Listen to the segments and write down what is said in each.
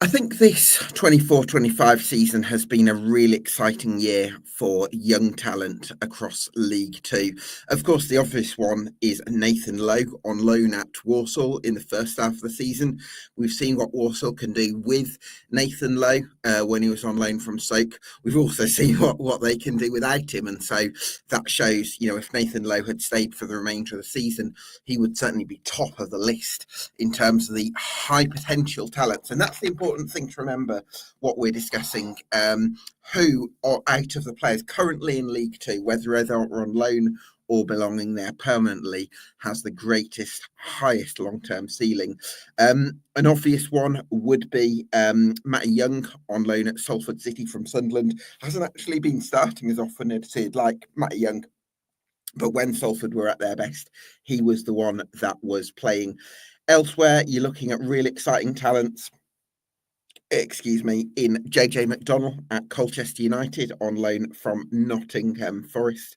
I think this 24-25 season has been a really exciting year for young talent across League Two. Of course, the obvious one is Nathan Lowe on loan at Walsall in the first half of the season. We've seen what Walsall can do with Nathan Lowe when he was on loan from Stoke. We've also seen what they can do without him. And so that shows, if Nathan Lowe had stayed for the remainder of the season, he would certainly be top of the list in terms of the high potential talents. And that's the important thing to remember what we're discussing. Who are out of the players currently in League Two, whether they're on loan or belonging there permanently, has the greatest, highest long-term ceiling. An obvious one would be Matty Young on loan at Salford City from Sunderland. Hasn't actually been starting as often as he'd like, Matty Young. But when Salford were at their best, he was the one that was playing. Elsewhere, you're looking at really exciting talents. In JJ McDonnell at Colchester United on loan from Nottingham Forest.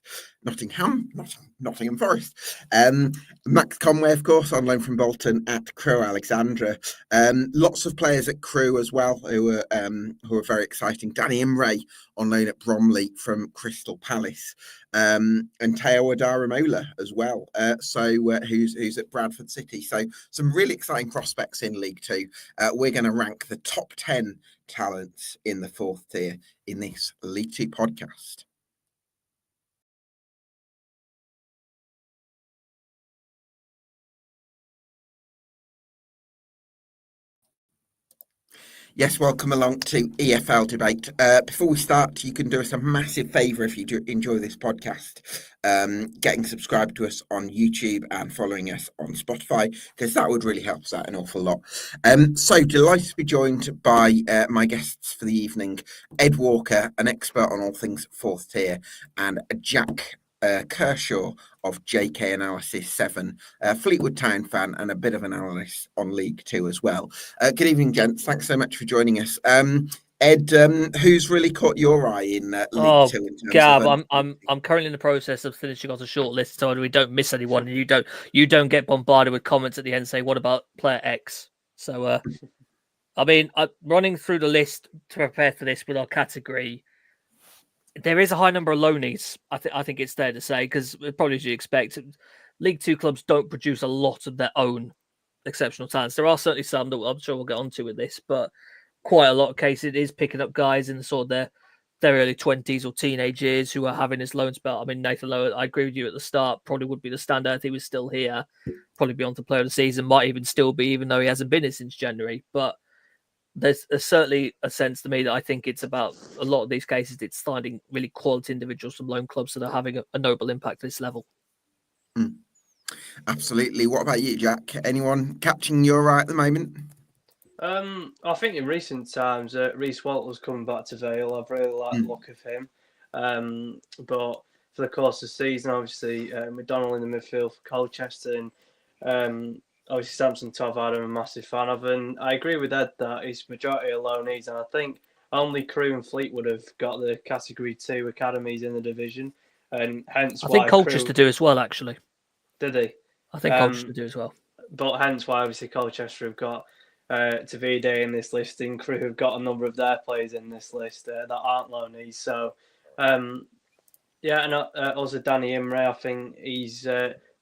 Max Conway, of course, on loan from Bolton at Crewe Alexandra. Lots of players at Crewe as well who are very exciting. Danny Imray on loan at Bromley from Crystal Palace. And Teo Adaramola as well, who's at Bradford City. So some really exciting prospects in League Two. We're going to rank the top 10 talents in the fourth tier in this League Two podcast. Yes, welcome along to EFL Debate. Before we start, you can do us a massive favour if you do enjoy this podcast, getting subscribed to us on YouTube and following us on Spotify, because that would really help us out an awful lot. So delighted to be joined by my guests for the evening, Ed Walker, an expert on all things fourth tier, and Jack Kershaw of JK Analysis 7, Fleetwood Town fan and a bit of an analyst on League Two as well. Good evening, gents. Thanks so much for joining us. Ed, who's really caught your eye in League Two? In terms Gav, of, I'm currently in the process of finishing off a short list, so we don't miss anyone, and you don't get bombarded with comments at the end saying, "What about player X?" So, I'm running through the list to prepare for this with our category. There is a high number of loanies. I think it's fair to say, because probably as you expect, League Two clubs don't produce a lot of their own exceptional talents. There are certainly some that I'm sure we'll get onto with this, but quite a lot of cases it is picking up guys in sort of their early 20s or teenage years who are having his loan spell. I mean, Nathan Lowe, I agree with you at the start, probably would be the standout if he was still here. Probably be on to player of the season, might even still be, even though he hasn't been here since January. But there's certainly a sense to me that I think it's about a lot of these cases, it's finding really quality individuals from loan clubs that are having a noble impact at this level. Absolutely. What about you, Jack? Anyone catching your eye at the moment? I think in recent times, Reece Walter's coming back to Vale. I've really liked the look of him. But for the course of the season, obviously, McDonnell in the midfield for Colchester, and obviously Samson Tovad I'm a massive fan of. And I agree with Ed that it's majority of loanees, and I think only Crewe and Fleetwood have got the Category 2 academies in the division, and hence I think Colchester do as well, actually. Did they? I think Colchester do as well. But hence why obviously Colchester have got Tavide in this list, and Crewe have got a number of their players in this list that aren't loanees. So, and also Danny Imray, I think he's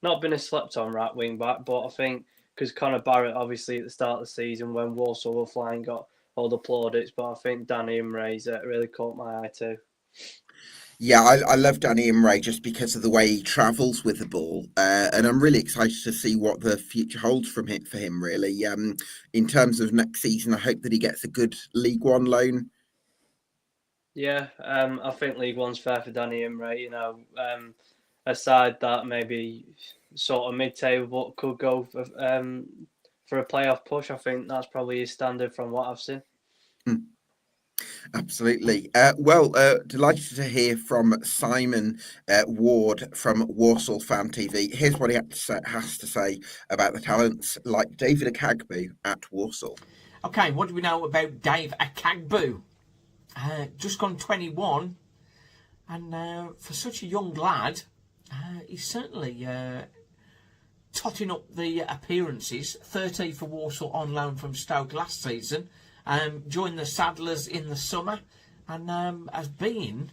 not been a slept-on right wing back, but I think because Conor Barrett, obviously at the start of the season when Walsall were flying, got all the plaudits, but I think Danny Imray's really caught my eye too. Yeah, I love Danny Imray just because of the way he travels with the ball, and I'm really excited to see what the future holds for him. Really, in terms of next season, I hope that he gets a good League One loan. Yeah, I think League One's fair for Danny Imray. Aside that maybe sort of mid-table, but could go for a playoff push. I think that's probably his standard from what I've seen. Absolutely. Delighted to hear from Simon Ward from Walsall Fan TV. Here's what he has to say about the talents like David Akagbu at Walsall. Okay, what do we know about Dave Akagbu? Just gone 21, and for such a young lad, he's certainly totting up the appearances. 30 for Walsall on loan from Stoke last season, Joined the Saddlers in the summer and has been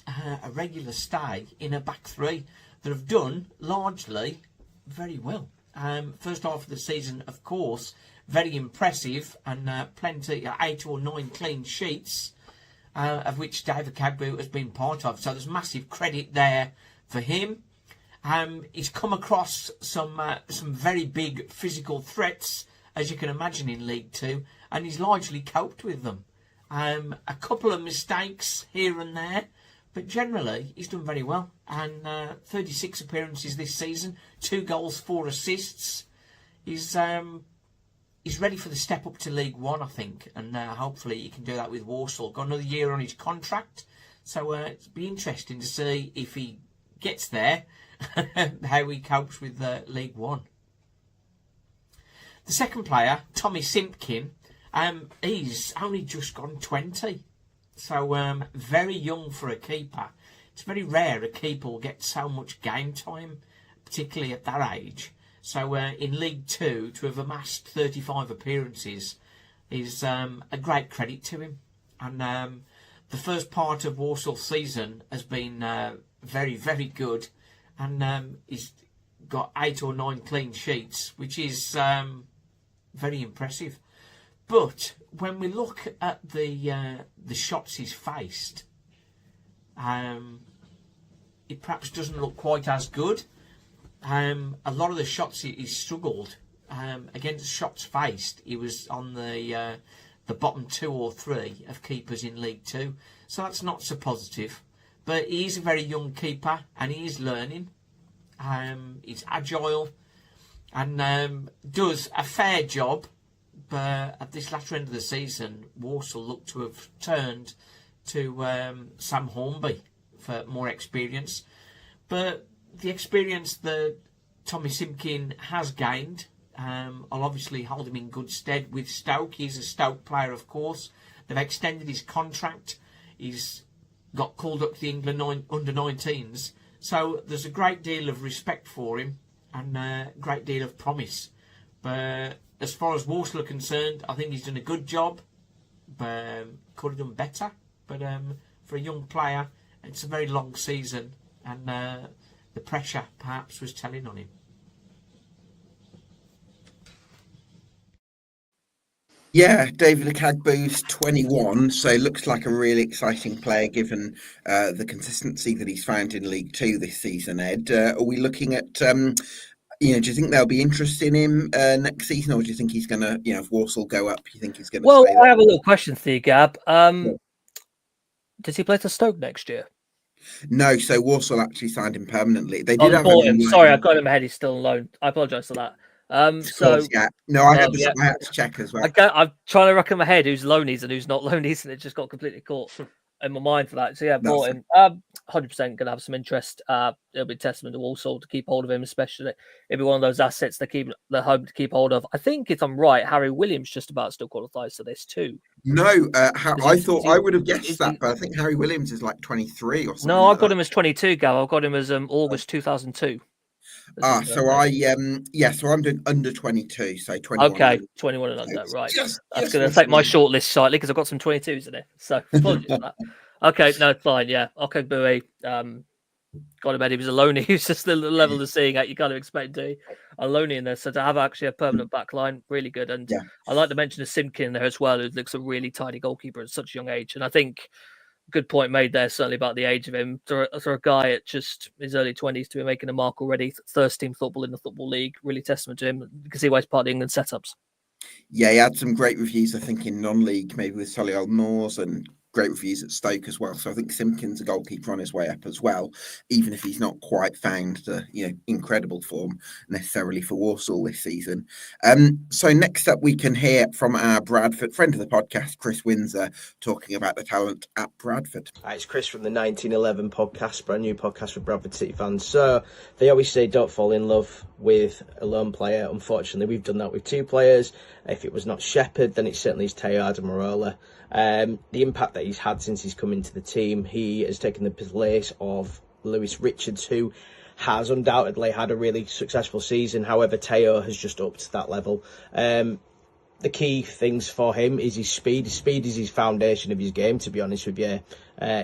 a regular stay in a back three that have done largely very well. First half of the season, of course, very impressive and plenty, 8 or 9 clean sheets, of which David Cagbo has been part of. So there's massive credit there for him. He's come across some very big physical threats, as you can imagine, in League Two, and he's largely coped with them. A couple of mistakes here and there, but generally he's done very well. And 36 appearances this season, 2 goals, 4 assists. He's ready for the step up to League One, I think, and hopefully he can do that with Walsall. Got another year on his contract, so it'll be interesting to see if he gets there, how he copes with League One. The second player, Tommy Simpkin, he's only just gone 20, so very young for a keeper. It's very rare a keeper will get so much game time, particularly at that age. So in League Two, to have amassed 35 appearances is a great credit to him. And the first part of Walsall's season has been very, very good. And he's got 8 or 9 clean sheets, which is very impressive. But when we look at the shots he's faced, it perhaps doesn't look quite as good. A lot of the shots he struggled against shots faced. He was on the bottom 2 or 3 of keepers in League Two, so that's not so positive. But he's a very young keeper and he is learning. He's agile and does a fair job. But at this latter end of the season, Walsall look to have turned to Sam Hornby for more experience. But the experience that Tommy Simpkin has gained, I'll obviously hold him in good stead with Stoke. He's a Stoke player, of course. They've extended his contract. He's got called up to the England under-19s. So there's a great deal of respect for him and a great deal of promise. But as far as Walsall are concerned, I think he's done a good job. But could have done better. But for a young player, it's a very long season. And the pressure perhaps was telling on him. Yeah, David Akagbu's 21, so looks like a really exciting player given the consistency that he's found in League Two this season, Ed. Are we looking at, do you think they'll be interested in him next season, or do you think he's going to, if Walsall go up, you think he's going to stay there? I have a little question for you, Gab. Does he play for Stoke next year? No, so Walsall actually signed him permanently. They did have him. Sorry, I got him in my head. He's still on loan. I apologise for that. Yeah. No, I had to check as well. I'm trying to reckon in my head who's loanies and who's not loanies, and it just got completely caught in my mind for that. So yeah, bought him. 100% going to have some interest. It'll be a testament to Walsall to keep hold of him, especially it'll be one of those assets they're hoping to keep hold of. I think, if I'm right, Harry Williams just about still qualifies for this too. No, I thought I would have guessed that, but I think Harry Williams is like 23 or something. No, I've got him as 22, Gal. I've got him as August 2002. So I'm doing under 22, so 21. Okay, 21 and under, right. That's going to take my shortlist slightly because I've got some 22s in it. So apologies for that. Okay, no, fine, yeah. Okay, Bowie, got him, Eddie. He was a loanee. He was just the level of seeing out you kind of expect to a loanee in there. So to have actually a permanent back line, really good. And I like to mention the Simpkin in there as well, who looks a really tidy goalkeeper at such a young age. And I think good point made there, certainly about the age of him. For a guy at just his early 20s to be making a mark already, first team football in the Football League, really testament to him. You can see why he's part of the England setups. Yeah, he had some great reviews, I think, in non-league, maybe with Solihull Moors, and great reviews at Stoke as well. So I think Simpkin's a goalkeeper on his way up as well, even if he's not quite found the incredible form necessarily for Walsall this season. So next up, we can hear from our Bradford friend of the podcast, Chris Windsor, talking about the talent at Bradford. Hi, it's Chris from the 1911 podcast, brand new podcast for Bradford City fans. So they always say don't fall in love with a lone player. Unfortunately, we've done that with 2 players. If it was not Shepherd, then it certainly is Teilhard and Marola. The impact that he's had since he's come into the team, he has taken the place of Lewis Richards, who has undoubtedly had a really successful season. However, Teo has just upped that level. the key things for him is his speed. His speed is his foundation of his game, to be honest with you.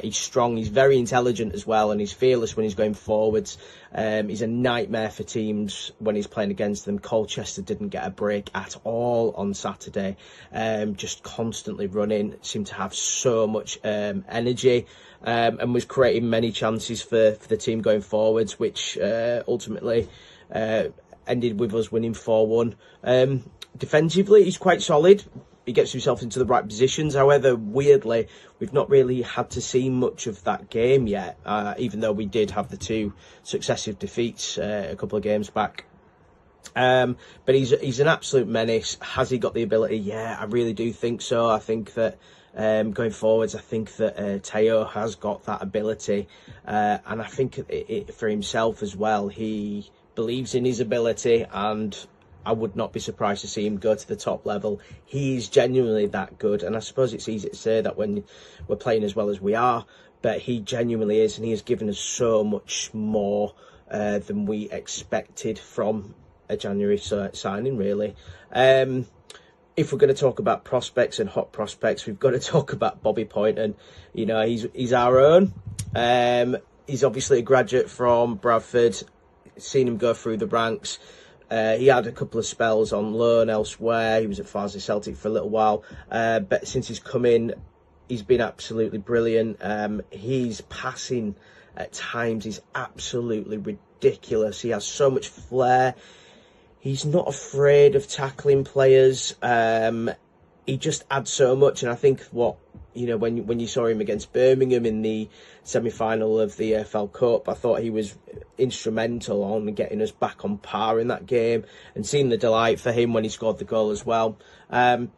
He's strong, he's very intelligent as well, and he's fearless when he's going forwards. He's a nightmare for teams when he's playing against them. Colchester didn't get a break at all on Saturday. Just constantly running, seemed to have so much energy, and was creating many chances for the team going forwards, which ultimately ended with us winning 4-1. Defensively, he's quite solid. He gets himself into the right positions. However, weirdly, we've not really had to see much of that game yet, even though we did have the 2 successive defeats a couple of games back. But he's an absolute menace. Has he got the ability? Yeah, I really do think so. I think that going forwards, I think that Teo has got that ability. And I think for himself as well, he believes in his ability, and I would not be surprised to see him go to the top level. He's genuinely that good, and I suppose it's easy to say that when we're playing as well as we are, but he genuinely is, and he has given us so much more than we expected from a January signing, really. If we're going to talk about prospects and hot prospects, we've got to talk about Bobby Poynton. You know, he's our own. He's obviously a graduate from Bradford. Seen him go through the ranks. He had a couple of spells on loan elsewhere. He was at Farsley Celtic for a little while. But since he's come in, he's been absolutely brilliant. His passing at times is absolutely ridiculous. He has so much flair. He's not afraid of tackling players. He just adds so much. And I think when you saw him against Birmingham in the semi-final of the EFL Cup, I thought he was instrumental on getting us back on par in that game, and seeing the delight for him when he scored the goal as well. And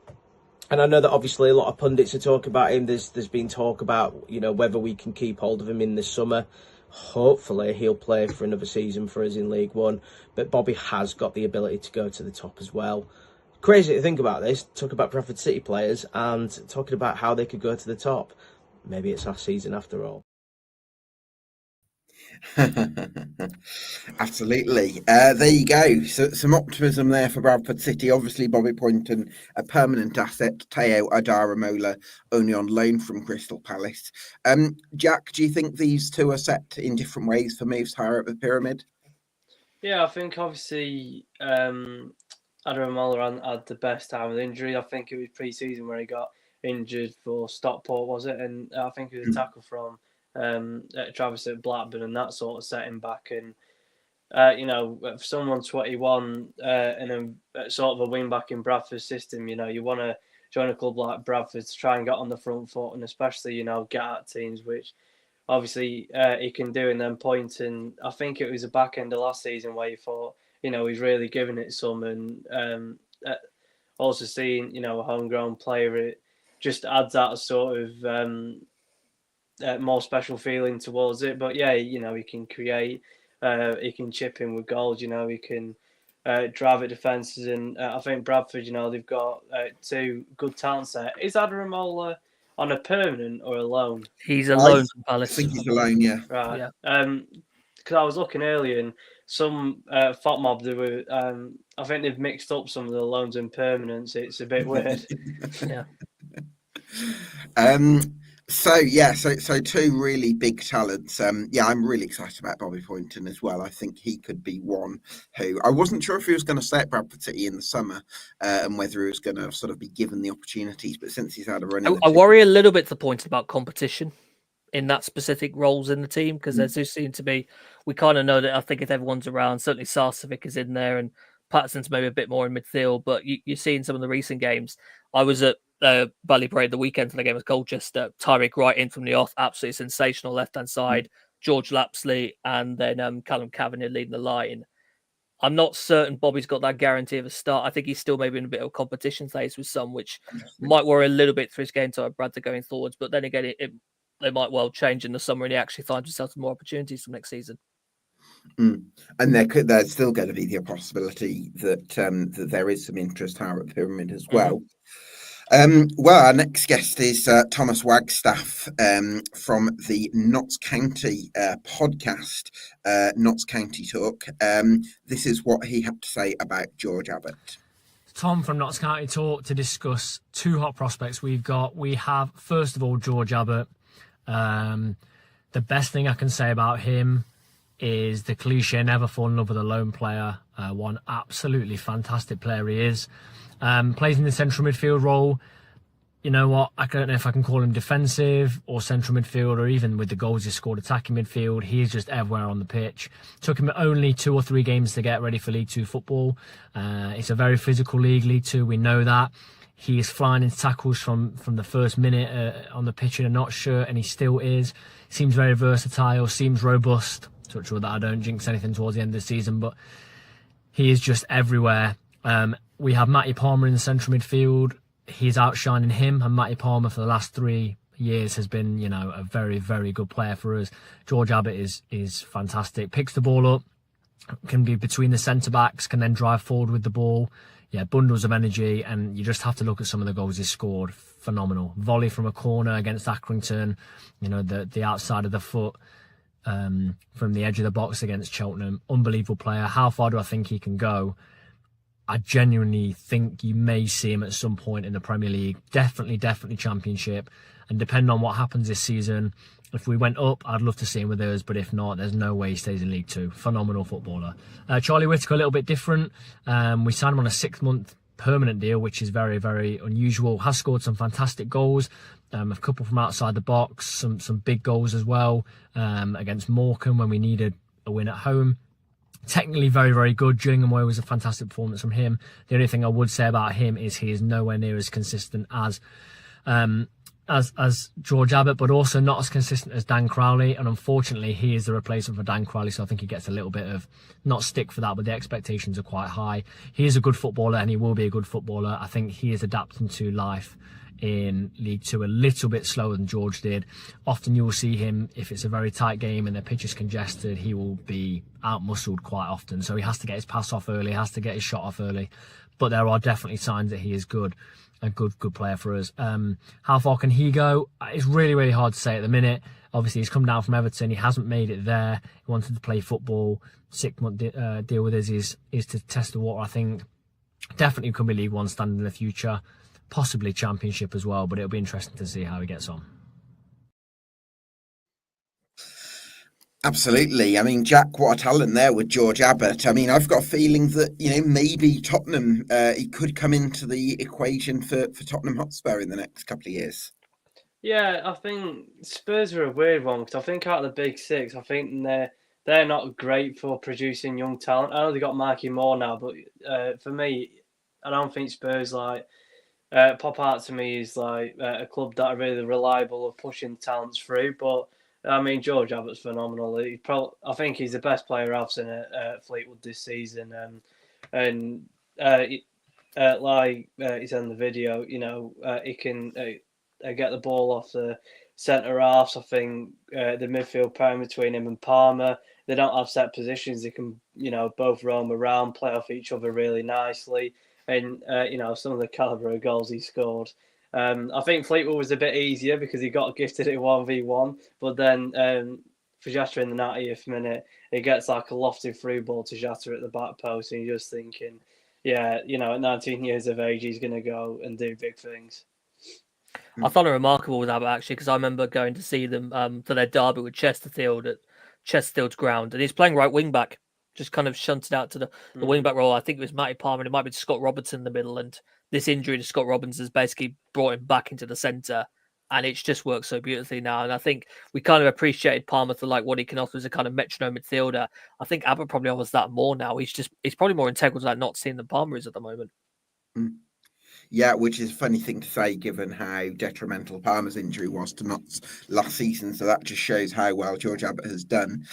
I know that obviously a lot of pundits are talking about him. There's been talk about whether we can keep hold of him in the summer. Hopefully he'll play for another season for us in League One, but Bobby has got the ability to go to the top as well. Crazy to think about this, talk about Bradford City players and talking about how they could go to the top. Maybe it's our season after all. Absolutely. There you go. So some optimism there for Bradford City. Obviously, Bobby Poynton, a permanent asset. Teo Adaramola, only on loan from Crystal Palace. Jack, do you think these two are set in different ways for moves higher up the pyramid? Yeah, I think obviously Adaramola had the best time with injury. I think it was pre-season where he got injured for Stockport, was it? And I think it was a tackle from Travis at Blackburn, and that sort of set him back. And for someone 21 and a sort of a wing back in Bradford's system, you want to join a club like Bradford to try and get on the front foot, and especially get at teams, which obviously he can do. And then Poynton, I think it was the back end of last season where you thought he's really given it some, and also seeing a homegrown player, it just adds that sort of more special feeling towards it. But yeah, he can create, he can chip in with goals, he can drive at defences, and I think Bradford, they've got 2 good talents there. Is Adaramola on a permanent or a loan? He's a loan from I Palace. think he's a loan, yeah. Right. Yeah. Because I was looking earlier, and some FOTMob, they were, I think they've mixed up some of the loans and permanents. It's a bit weird. Yeah. So 2 really big talents. I'm really excited about Bobby Poynton as well. I think he could be one who I wasn't sure if he was going to stay at Bradford City in the summer and whether he was going to sort of be given the opportunities. But since he's had a run, I worry a little bit to the point about competition in that specific roles in the team, because there do seem to be, we kind of know that I think if everyone's around, certainly Sarcevic is in there and Patterson's maybe a bit more in midfield, but you see in some of the recent games, I was at Ballybrae the weekend for the game with Colchester, Tyreek Wright in from the off, absolutely sensational left-hand side, George Lapsley, and then Callum Kavanagh leading the line. I'm not certain Bobby's got that guarantee of a start. I think he's still maybe in a bit of a competition phase with some, which might worry a little bit for his game time, Bradford going forwards, but then again, they might well change in the summer and he actually finds himself more opportunities for next season. And there's still going to be the possibility that that there is some interest higher at the pyramid as well. Our next guest is Thomas Wagstaff from the Notts County podcast, Notts County Talk. This is what he had to say about George Abbott. Tom from Notts County Talk to discuss two hot prospects we have, first of all, George Abbott. The best thing I can say about him is the cliche, never fall in love with a lone player. One absolutely fantastic player he is. Plays in the central midfield role. You know what? I don't know if I can call him defensive or central midfield, or even with the goals he scored attacking midfield. He's just everywhere on the pitch. Took him only 2 or 3 games to get ready for League 2 football. It's a very physical league, League 2. We know that. He is flying into tackles from the first minute on the pitch in a Notts shirt, and he still is. Seems very versatile, seems robust. Touch wood that I don't jinx anything towards the end of the season, but he is just everywhere. We have Matty Palmer in the central midfield. He's outshining him, and Matty Palmer for the last 3 years has been, a very, very good player for us. George Abbott is fantastic. Picks the ball up, can be between the centre-backs, can then drive forward with the ball. Yeah, bundles of energy, and you just have to look at some of the goals he's scored. Phenomenal. Volley from a corner against Accrington, the outside of the foot from the edge of the box against Cheltenham. Unbelievable player. How far do I think he can go? I genuinely think you may see him at some point in the Premier League. Definitely Championship. And depending on what happens this season, if we went up, I'd love to see him with us. But if not, there's no way he stays in League 2. Phenomenal footballer. Charlie Whittaker, a little bit different. We signed him on a 6-month permanent deal, which is very, very unusual. Has scored some fantastic goals. A couple from outside the box. Some big goals as well. Against Morecambe when we needed a win at home. Technically very, very good. Gillingham away was a fantastic performance from him. The only thing I would say about him is he is nowhere near as consistent as George Abbott, but also not as consistent as Dan Crowley. And unfortunately, he is the replacement for Dan Crowley, so I think he gets a little bit of, not stick for that, but the expectations are quite high. He is a good footballer, and he will be a good footballer. I think he is adapting to life in League 2 a little bit slower than George did. Often you will see him, if it's a very tight game and the pitch is congested, he will be out-muscled quite often. So he has to get his pass off early, has to get his shot off early. But there are definitely signs that he is good. A good player for us. How far can he go? It's really, really hard to say at the minute. Obviously, he's come down from Everton. He hasn't made it there. He wanted to play football. 6-month deal with us is to test the water. I think definitely could be League 1 standing in the future. Possibly Championship as well, but it'll be interesting to see how he gets on. Absolutely. I mean, Jack, what a talent there with George Abbott. I mean, I've got a feeling that, maybe Tottenham, he could come into the equation for Tottenham Hotspur in the next couple of years. Yeah, I think Spurs are a weird one because I think out of the big 6, I think they're not great for producing young talent. I know they got Mikey Moore now, but for me, I don't think Spurs pop out to me is like a club that are really reliable of pushing talents through. But I mean, George Abbott's phenomenal. I think he's the best player I've seen at Fleetwood this season. Like he's in the video, he can get the ball off the centre halves. I think the midfield pairing between him and Palmer, they don't have set positions. They can, both roam around, play off each other really nicely. And, some of the calibre of goals he scored. I think Fleetwood was a bit easier because he got gifted at 1v1. But then for Jota in the 90th minute, he gets like a lofted through ball to Jota at the back post. And you're just thinking, at 19 years of age, he's going to go and do big things. I found it remarkable with Abbott, actually, because I remember going to see them for their derby with Chesterfield at Chesterfield's ground. And he's playing right wing back. Just kind of shunted out to the wing back role. I think it was Matty Palmer and it might be Scott Robertson in the middle. And this injury to Scott Robertson has basically brought him back into the centre. And it's just worked so beautifully now. And I think we kind of appreciated Palmer for like what he can offer as a kind of metronome midfielder. I think Abbott probably offers that more now. He's probably more integral to that not seeing than Palmer is at the moment. Yeah, which is a funny thing to say given how detrimental Palmer's injury was to Notts last season. So that just shows how well George Abbott has done.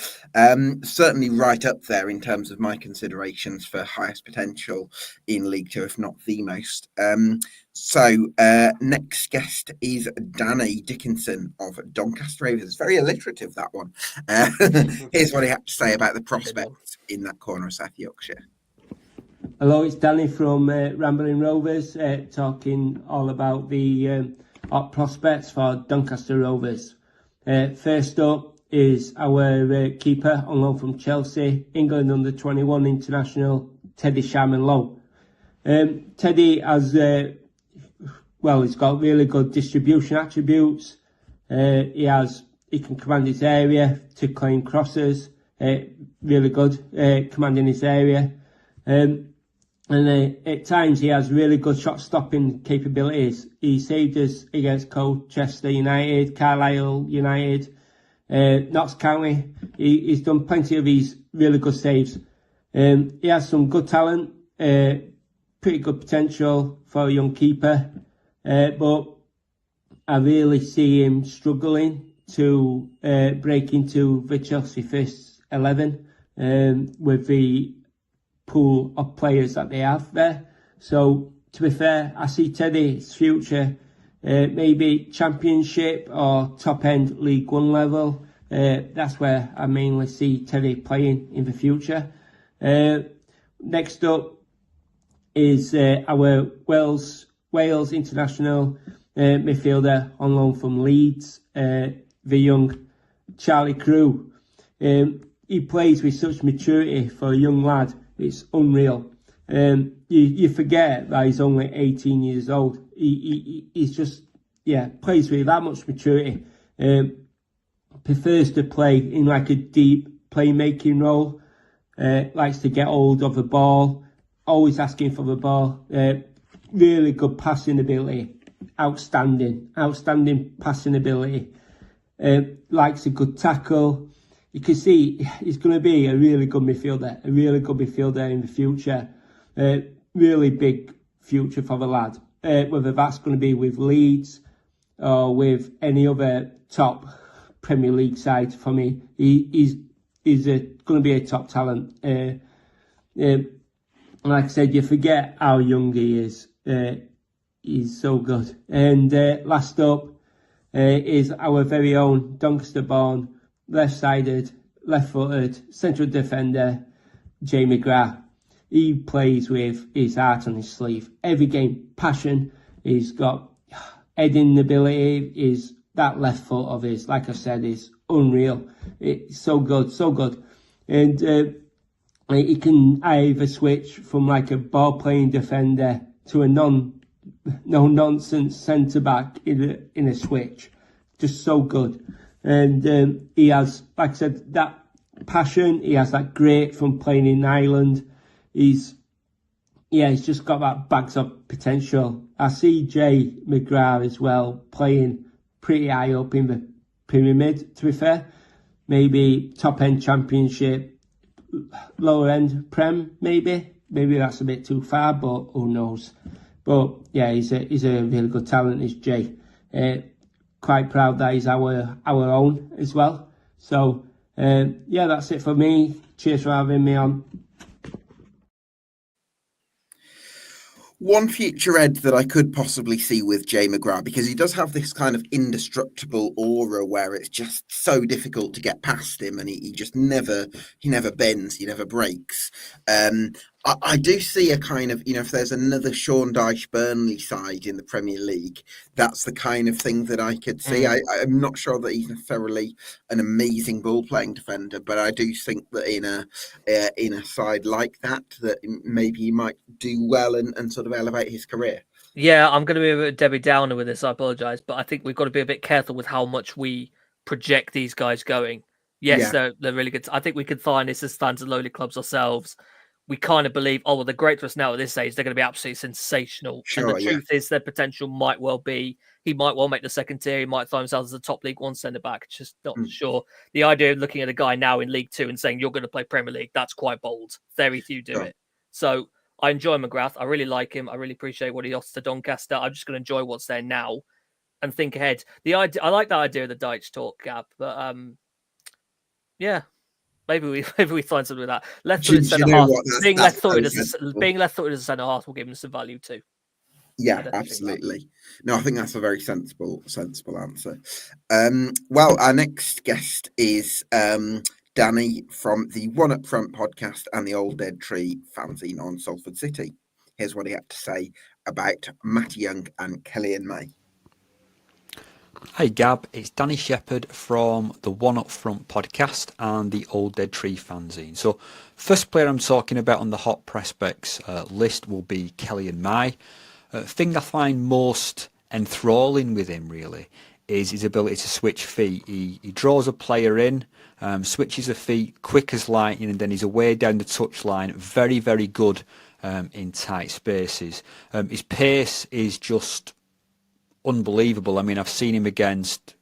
Certainly right up there in terms of my considerations for highest potential in League 2, if not the most. So next guest is Danny Dickinson of Doncaster Rovers. Very alliterative, that one. Here's what he had to say about the prospects in that corner of South Yorkshire. Hello, it's Danny from Rambling Rovers, talking all about the hot prospects for Doncaster Rovers. First up is our keeper on loan from Chelsea, England under-21 international, Teddy Sharman Lowe. Teddy has, he's got really good distribution attributes. He can command his area to claim crosses. Really good commanding his area. And at times he has really good shot stopping capabilities. He saved us against Colchester United, Carlisle United, Notts County. He's done plenty of these really good saves. He has some good talent, pretty good potential for a young keeper, but I really see him struggling to break into the Chelsea first 11 with the pool of players that they have there. So, to be fair, I see Teddy's future maybe Championship or top-end League One level. That's where I mainly see Teddy playing in the future. Next up is our Wales international midfielder on loan from Leeds, the young Charlie Crew. He plays with such maturity for a young lad. It's unreal. You forget that he's only 18 years old. He's just, plays with that much maturity. Prefers to play in like a deep playmaking role. Likes to get hold of the ball. Always asking for the ball. Really good passing ability. Outstanding passing ability. Likes a good tackle. You can see he's going to be a really good midfielder in the future. Really big future for the lad. Whether that's going to be with Leeds or with any other top Premier League side for me, he's going to be a top talent. Like I said, you forget how young he is. He's so good. And last up is our very own Doncaster-born, left-sided, left-footed, central defender, Jay McGrath. He plays with his heart on his sleeve. Every game, passion. He's got heading ability. That left foot of his, like I said, is unreal. It's so good. And he can either switch from like a ball-playing defender to a no-nonsense centre-back in a switch. Just so good. And he has, like I said, that passion. He has that grit from playing in Ireland. He's just got that bags of potential. I see Jay McGrath as well playing pretty high up in the pyramid, to be fair. Maybe top-end Championship, lower-end Prem, maybe. Maybe that's a bit too far, but who knows. But yeah, he's a really good talent, is Jay. Quite proud that he's our own as well. So that's it for me. Cheers for having me on. One future Ed that I could possibly see with Jay McGrath, because he does have this kind of indestructible aura where it's just so difficult to get past him, and he just never bends, he never breaks. I do see a kind of, if there's another Sean Dyche Burnley side in the Premier League, that's the kind of thing that I could see. I'm not sure that he's necessarily an amazing ball-playing defender, but I do think that in a side like that maybe he might do well and sort of elevate his career. Yeah, I'm going to be a bit Debbie Downer with this. I apologise, but I think we've got to be a bit careful with how much we project these guys going. Yes, they're really good. I think we could find this as fans of lowly clubs ourselves. We kind of believe, they're great to us now at this age. They're going to be absolutely sensational. Sure, and the truth is their potential might well be, he might well make the second tier. He might find himself as a top League One centre-back. Just not sure. The idea of looking at a guy now in League Two and saying, you're going to play Premier League, that's quite bold. Very few do it. So I enjoy McGrath. I really like him. I really appreciate what he offers to Doncaster. I'm just going to enjoy what's there now and think ahead. I like that idea of the Dyche talk, Gab, but maybe we find something with that. Left-footed centre half. Being left-footed as a centre half will give him some value too. Yeah, absolutely. No, I think that's a very sensible answer. Well, our next guest is Danny from the One Up Front podcast and the Old Dead Tree fanzine on Salford City. Here's what he had to say about Matty Young and Kellyan May. Hi Gab, it's Danny Shepherd from the One Up Front podcast and the Old Dead Tree fanzine. So first player I'm talking about on the hot prospects list will be Kelly and Mai. Thing I find most enthralling with him really is his ability to switch feet. He draws a player in, switches the feet quick as lightning, and then he's away down the touchline. Very, very good in tight spaces. His pace is just unbelievable. I mean, I've seen him against,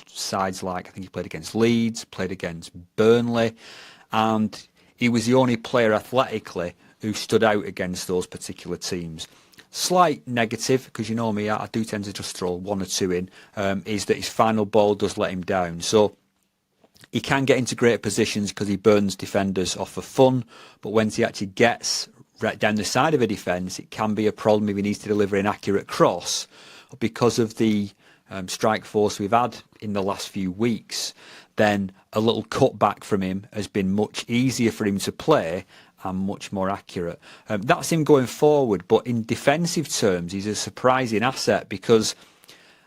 sides like, I think he played against Leeds, played against Burnley, and he was the only player athletically who stood out against those particular teams. Slight negative, because you know me, I do tend to just throw one or two in, is that his final ball does let him down. So he can get into great positions because he burns defenders off for fun, but once he actually gets right down the side of a defence, it can be a problem if he needs to deliver an accurate cross. Because of the strike force we've had in the last few weeks, then a little cutback from him has been much easier for him to play and much more accurate. That's him going forward, but in defensive terms, he's a surprising asset because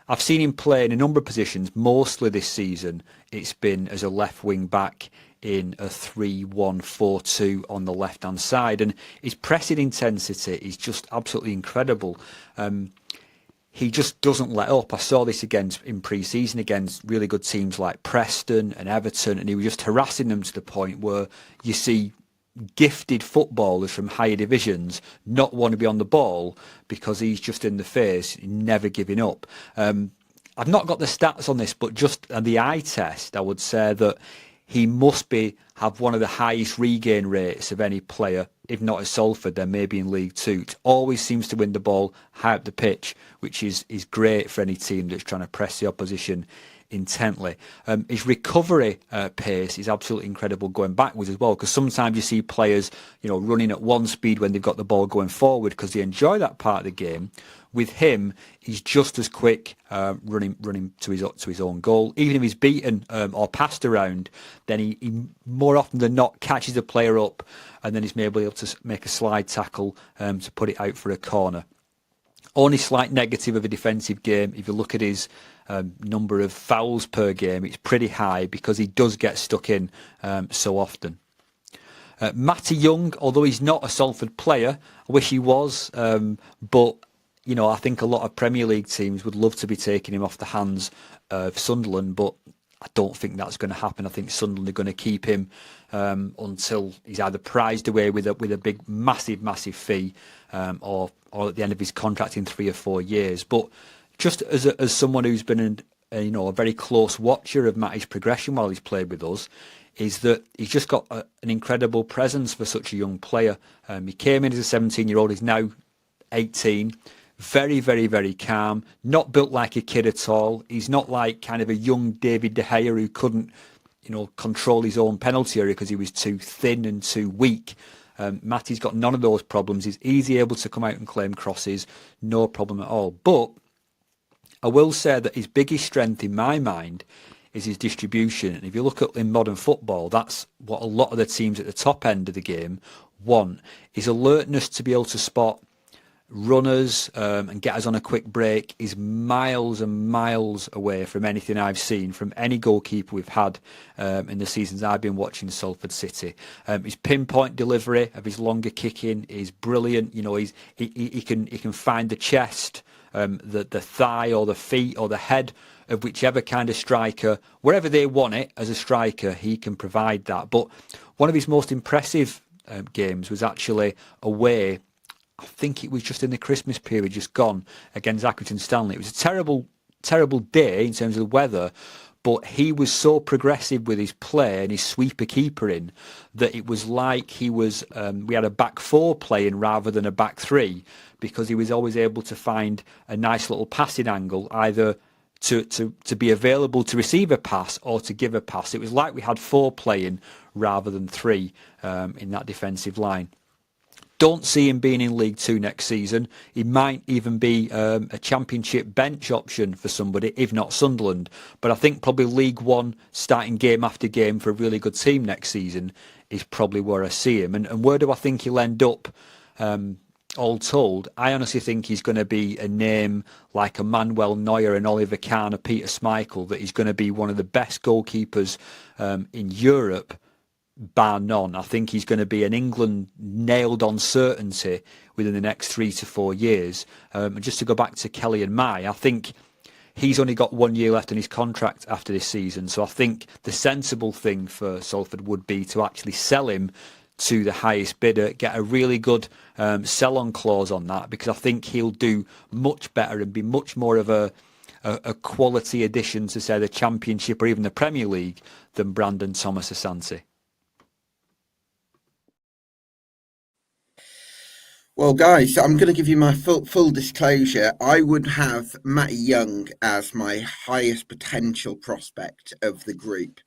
I've seen him play in a number of positions. Mostly this season, it's been as a left wing back in a 3-1-4-2 on the left-hand side, and his pressing intensity is just absolutely incredible. He just doesn't let up. I saw this in pre-season against really good teams like Preston and Everton, and he was just harassing them to the point where you see gifted footballers from higher divisions not want to be on the ball because he's just in the face, never giving up. I've not got the stats on this, but just the eye test, I would say that he must have one of the highest regain rates of any player, if not at Salford, then maybe in League Two. It always seems to win the ball high up the pitch, which is great for any team that's trying to press the opposition intently. His recovery pace is absolutely incredible going backwards as well, because sometimes you see players, running at one speed when they've got the ball going forward because they enjoy that part of the game. With him, he's just as quick running to his own goal. Even if he's beaten or passed around, then he more often than not catches a player up, and then he's able to make a slide tackle to put it out for a corner. Only slight negative of a defensive game, if you look at his number of fouls per game, it's pretty high because he does get stuck in so often. Matty Young, although he's not a Salford player, I wish he was, but I think a lot of Premier League teams would love to be taking him off the hands of Sunderland, but I don't think that's going to happen. I think Sunderland are going to keep him until he's either prized away with a big, massive fee, or at the end of his contract in 3 or 4 years. But just as someone who's been a very close watcher of Matty's progression while he's played with us, is that he's just got an incredible presence for such a young player. He came in as a 17-year-old. He's now 18. Very, very, very calm. Not built like a kid at all. He's not like kind of a young David De Gea who couldn't, control his own penalty area because he was too thin and too weak. Matty's got none of those problems. He's easily able to come out and claim crosses. No problem at all. But I will say that his biggest strength in my mind is his distribution. And if you look at in modern football, that's what a lot of the teams at the top end of the game want. His alertness to be able to spot runners and get us on a quick break is miles and miles away from anything I've seen from any goalkeeper we've had in the seasons I've been watching Salford City. His pinpoint delivery of his longer kicking is brilliant. He can find the chest, the thigh or the feet or the head of whichever kind of striker, wherever they want it as a striker, he can provide that. But one of his most impressive games was actually away. I think it was just in the Christmas period, just gone, against Accrington Stanley. It was a terrible day in terms of the weather, but he was so progressive with his play and his sweeper keeper in that it was like we had a back four playing rather than a back three, because he was always able to find a nice little passing angle, either to be available to receive a pass or to give a pass. It was like we had 4 playing rather than 3 in that defensive line. Don't see him being in League Two next season. He might even be a Championship bench option for somebody, if not Sunderland. But I think probably League One, starting game after game for a really good team next season, is probably where I see him. And where do I think he'll end up? all told, I honestly think he's going to be a name like a Manuel Neuer, an Oliver Kahn, a Peter Schmeichel, that he's going to be one of the best goalkeepers in Europe, bar none. I think he's going to be an England nailed on certainty within the next 3 to 4 years. And just to go back to Kelly and Mai, I think he's only got 1 year left on his contract after this season. So I think the sensible thing for Salford would be to actually sell him to the highest bidder, get a really good sell-on clause on that, because I think he'll do much better and be much more of a quality addition to, say, the Championship or even the Premier League than Brandon Thomas Asante. Well, guys, I'm going to give you my full disclosure. I would have Matty Young as my highest potential prospect of the group,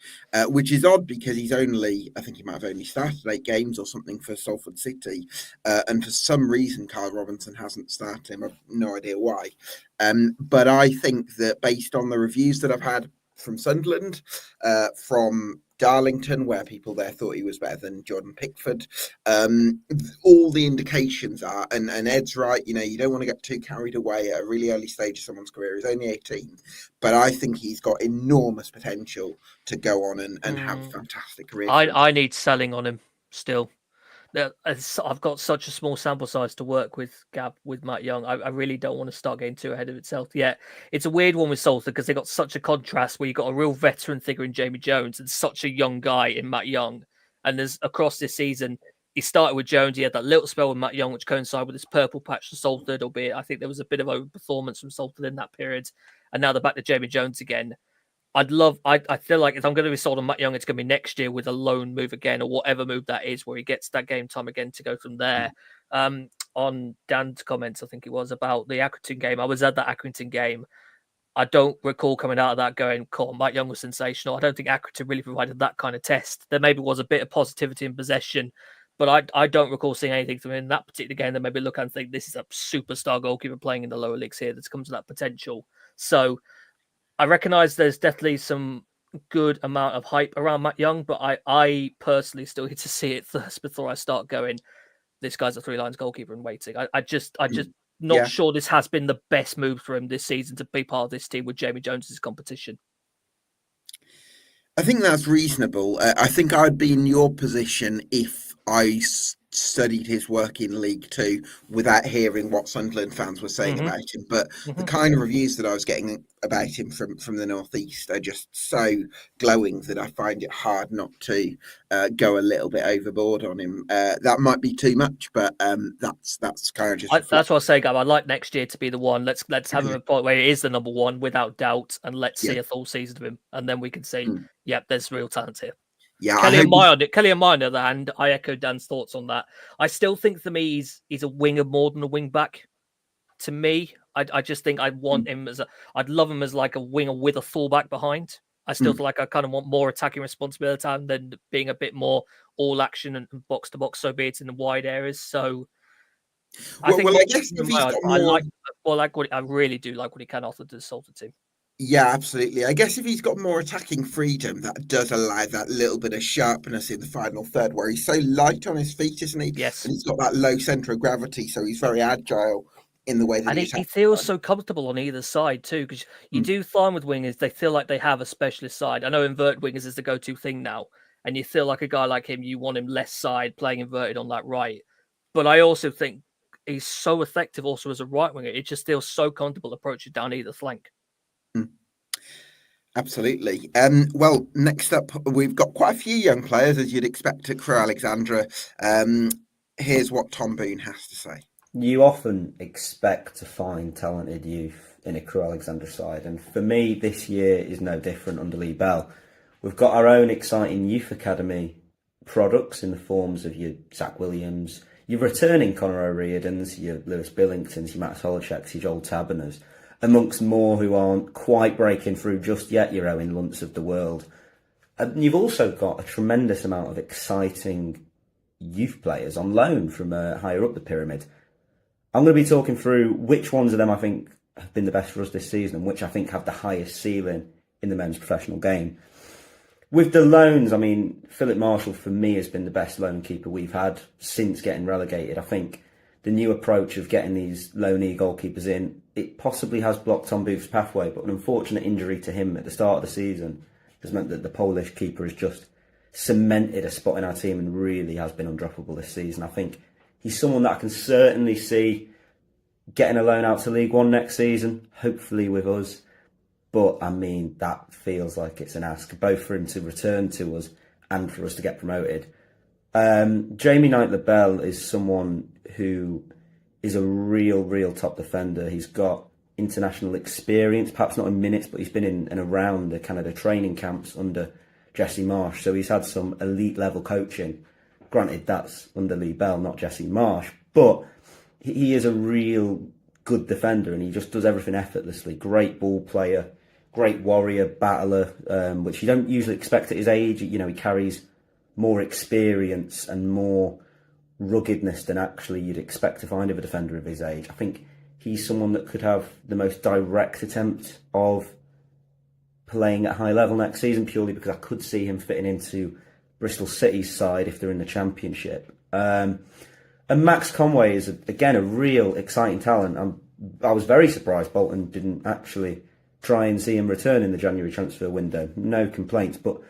which is odd because I think he might have only started 8 games or something for Salford City. And for some reason, Kyle Robinson hasn't started him. I've no idea why. But I think that based on the reviews that I've had from Sunderland, from Darlington, where people there thought he was better than Jordan Pickford. All the indications are, and Ed's right, you don't want to get too carried away at a really early stage of someone's career. He's only 18, but I think he's got enormous potential to go on and have a fantastic career. I need selling on him still. I've got such a small sample size to work with, Gab, with Matt Young. I really don't want to start getting too ahead of itself yet. It's a weird one with Salford because they got such a contrast where you got a real veteran figure in Jamie Jones and such a young guy in Matt Young. And there's across this season, he started with Jones. He had that little spell with Matt Young, which coincided with this purple patch for Salford, albeit I think there was a bit of overperformance from Salford in that period. And now they're back to Jamie Jones again. I feel like if I'm going to be sold on Matt Young, it's going to be next year with a loan move again, or whatever move that is, where he gets that game time again to go from there. On Dan's comments, I think it was about the Accrington game. I was at that Accrington game. I don't recall coming out of that going, cool, Matt Young was sensational. I don't think Accrington really provided that kind of test. There maybe was a bit of positivity in possession, but I don't recall seeing anything from him in that particular game that made me look and think this is a superstar goalkeeper playing in the lower leagues here that's come to that potential. So I recognise there's definitely some good amount of hype around Matt Young, but I personally still need to see it first before I start going, this guy's a 3 lines goalkeeper and waiting. I just not sure this has been the best move for him this season to be part of this team with Jamie Jones's competition. I think that's reasonable. I think I'd be in your position if I studied his work in League Two without hearing what Sunderland fans were saying about him. But the kind of reviews that I was getting about him from the Northeast are just so glowing that I find it hard not to go a little bit overboard on him. That might be too much, but that's kind of just. That's what I say, Gab. I'd like next year to be the one. Let's have him a point where he is the number one without doubt, and let's see a full season of him, and then we can see, yep, there's real talent here. Yeah, Kelly and Mai, on the other hand, I echo Dan's thoughts on that. I still think for me he's a winger more than a wing back. To me, I just think I'd want him I'd love him as like a winger with a fullback behind. I still feel like I kind of want more attacking responsibility than being a bit more all action and box to box, so be it in the wide areas. So I guess if he's got more... I really do like what he can offer to the Salford team. Yeah, absolutely. I guess if he's got more attacking freedom, that does allow that little bit of sharpness in the final third, where he's so light on his feet, isn't he? Yes. And he's got that low centre of gravity, so he's very agile in the way that he feels so comfortable on either side too, because you do find with wingers, they feel like they have a specialist side. I know inverted wingers is the go-to thing now, and you feel like a guy like him, you want him left side, playing inverted on that right. But I also think he's so effective also as a right winger. It just feels so comfortable approaching down either flank. Absolutely. Well, next up, we've got quite a few young players, as you'd expect at Crewe Alexandra. Here's what Tom Boone has to say. You often expect to find talented youth in a Crewe Alexandra side, and for me, this year is no different under Lee Bell. We've got our own exciting youth academy products in the forms of your Zach Williams, your returning Conor O'Riordans, your Lewis Billingtons, your Matt Solacheks, your Joel Taberners, amongst more who aren't quite breaking through just yet, your Owen Lunts of the world. And you've also got a tremendous amount of exciting youth players on loan from higher up the pyramid. I'm going to be talking through which ones of them I think have been the best for us this season and which I think have the highest ceiling in the men's professional game. With the loans, I mean, Philip Marshall for me has been the best loan keeper we've had since getting relegated. I think the new approach of getting these low-knee goalkeepers in, it possibly has blocked Tom Booth's pathway, but an unfortunate injury to him at the start of the season has meant that the Polish keeper has just cemented a spot in our team and really has been undroppable this season. I think he's someone that I can certainly see getting a loan out to League One next season, hopefully with us. But, I mean, that feels like it's an ask, both for him to return to us and for us to get promoted. Jamie Knight-Labelle is someone who is a real top defender. He's got international experience, perhaps not in minutes, but he's been in and around the Canada training camps under Jesse Marsh. So he's had some elite level coaching. Granted, that's under Lee Bell, not Jesse Marsh. But he is a real good defender and he just does everything effortlessly. Great ball player, great warrior, battler, which you don't usually expect at his age. You know, he carries more experience and more ruggedness than actually you'd expect to find of a defender of his age. I think he's someone that could have the most direct attempt of playing at a high level next season, purely because I could see him fitting into Bristol City's side if they're in the Championship. And Max Conway is, again, a real exciting talent. I was very surprised Bolton didn't actually try and see him return in the January transfer window. No complaints, but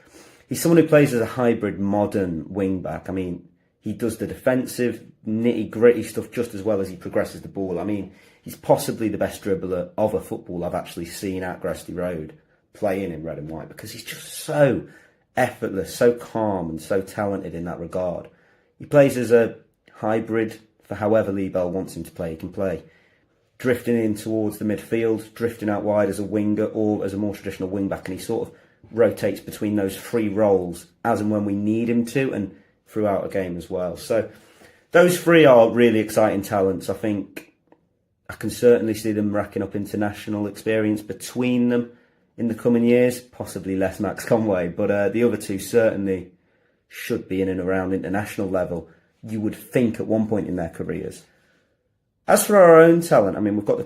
he's someone who plays as a hybrid modern wing-back. I mean, he does the defensive, nitty-gritty stuff just as well as he progresses the ball. I mean, he's possibly the best dribbler of a football I've actually seen at Gresty Road playing in red and white, because he's just so effortless, so calm and so talented in that regard. He plays as a hybrid for however Lee Bell wants him to play. He can play drifting in towards the midfield, drifting out wide as a winger or as a more traditional wing-back, and he sort of rotates between those three roles as and when we need him to, and throughout a game as well. So those three are really exciting talents. I think I can certainly see them racking up international experience between them in the coming years, possibly less Max Conway, but the other two certainly should be in and around international level, you would think, at one point in their careers. As for our own talent, I mean, we've got the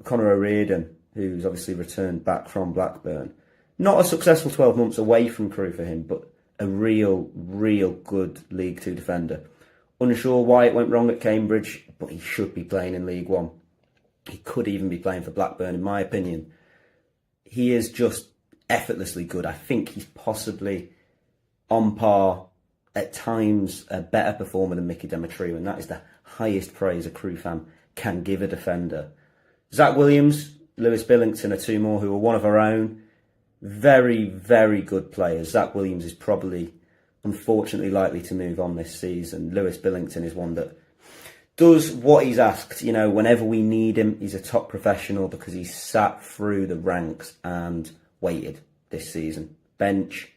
Conor O'Riordan, who's obviously returned back from Blackburn. Not a successful 12 months away from Crewe for him, but a real good League Two defender. Unsure why it went wrong at Cambridge, but he should be playing in League One. He could even be playing for Blackburn, in my opinion. He is just effortlessly good. I think he's possibly on par, at times, a better performer than Mickey Demetriou, and that is the highest praise a Crewe fan can give a defender. Zach Williams, Lewis Billington are two more who are one of our own. Very good players. Zach Williams is probably, unfortunately, likely to move on this season. Lewis Billington is one that does what he's asked. You know, whenever we need him, he's a top professional because he's sat through the ranks and waited this season. Bench,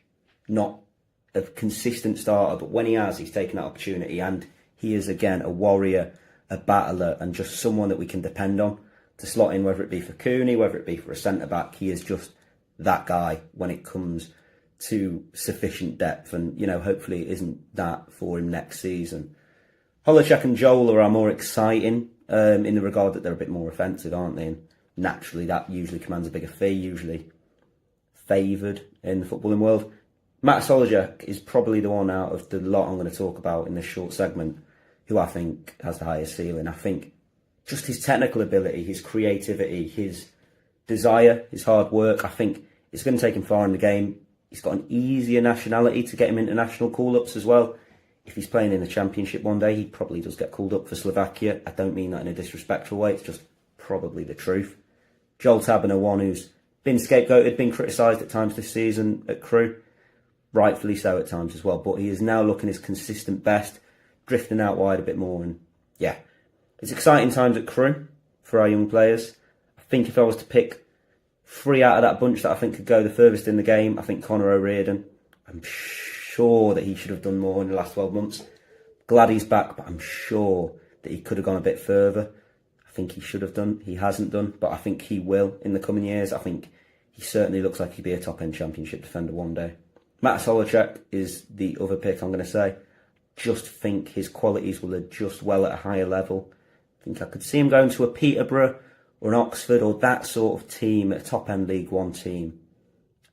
not a consistent starter, but when he has, he's taken that opportunity, and he is, again, a warrior, a battler, and just someone that we can depend on to slot in, whether it be for Cooney, whether it be for a centre-back. He is just that guy when it comes to sufficient depth, and, you know, hopefully it isn't that for him next season. Holochek and Joel are more exciting in the regard that they're a bit more offensive, aren't they? And naturally, that usually commands a bigger fee, usually favoured in the footballing world. Matt Solojek is probably the one out of the lot I'm going to talk about in this short segment who I think has the highest ceiling. I think just his technical ability, his creativity, his desire, his hard work, I think it's going to take him far in the game. He's got an easier nationality to get him international call-ups as well. If he's playing in the Championship one day, he probably does get called up for Slovakia. I don't mean that in a disrespectful way, it's just probably the truth. Joel Taberner, one who's been scapegoated, been criticised at times this season at Crewe, rightfully so at times as well, but he is now looking his consistent best, drifting out wide a bit more, and yeah, it's exciting times at Crewe for our young players. I think if I was to pick three out of that bunch that I think could go the furthest in the game, I think Conor O'Riordan. I'm sure that he should have done more in the last 12 months. Glad he's back, but I'm sure that he could have gone a bit further. I think he should have done. He hasn't done, but I think he will in the coming years. I think he certainly looks like he'd be a top-end Championship defender one day. Matt Solojek is the other pick I'm going to say. Just think his qualities will adjust well at a higher level. I think I could see him going to a Peterborough or an Oxford or that sort of team, a top-end League One team.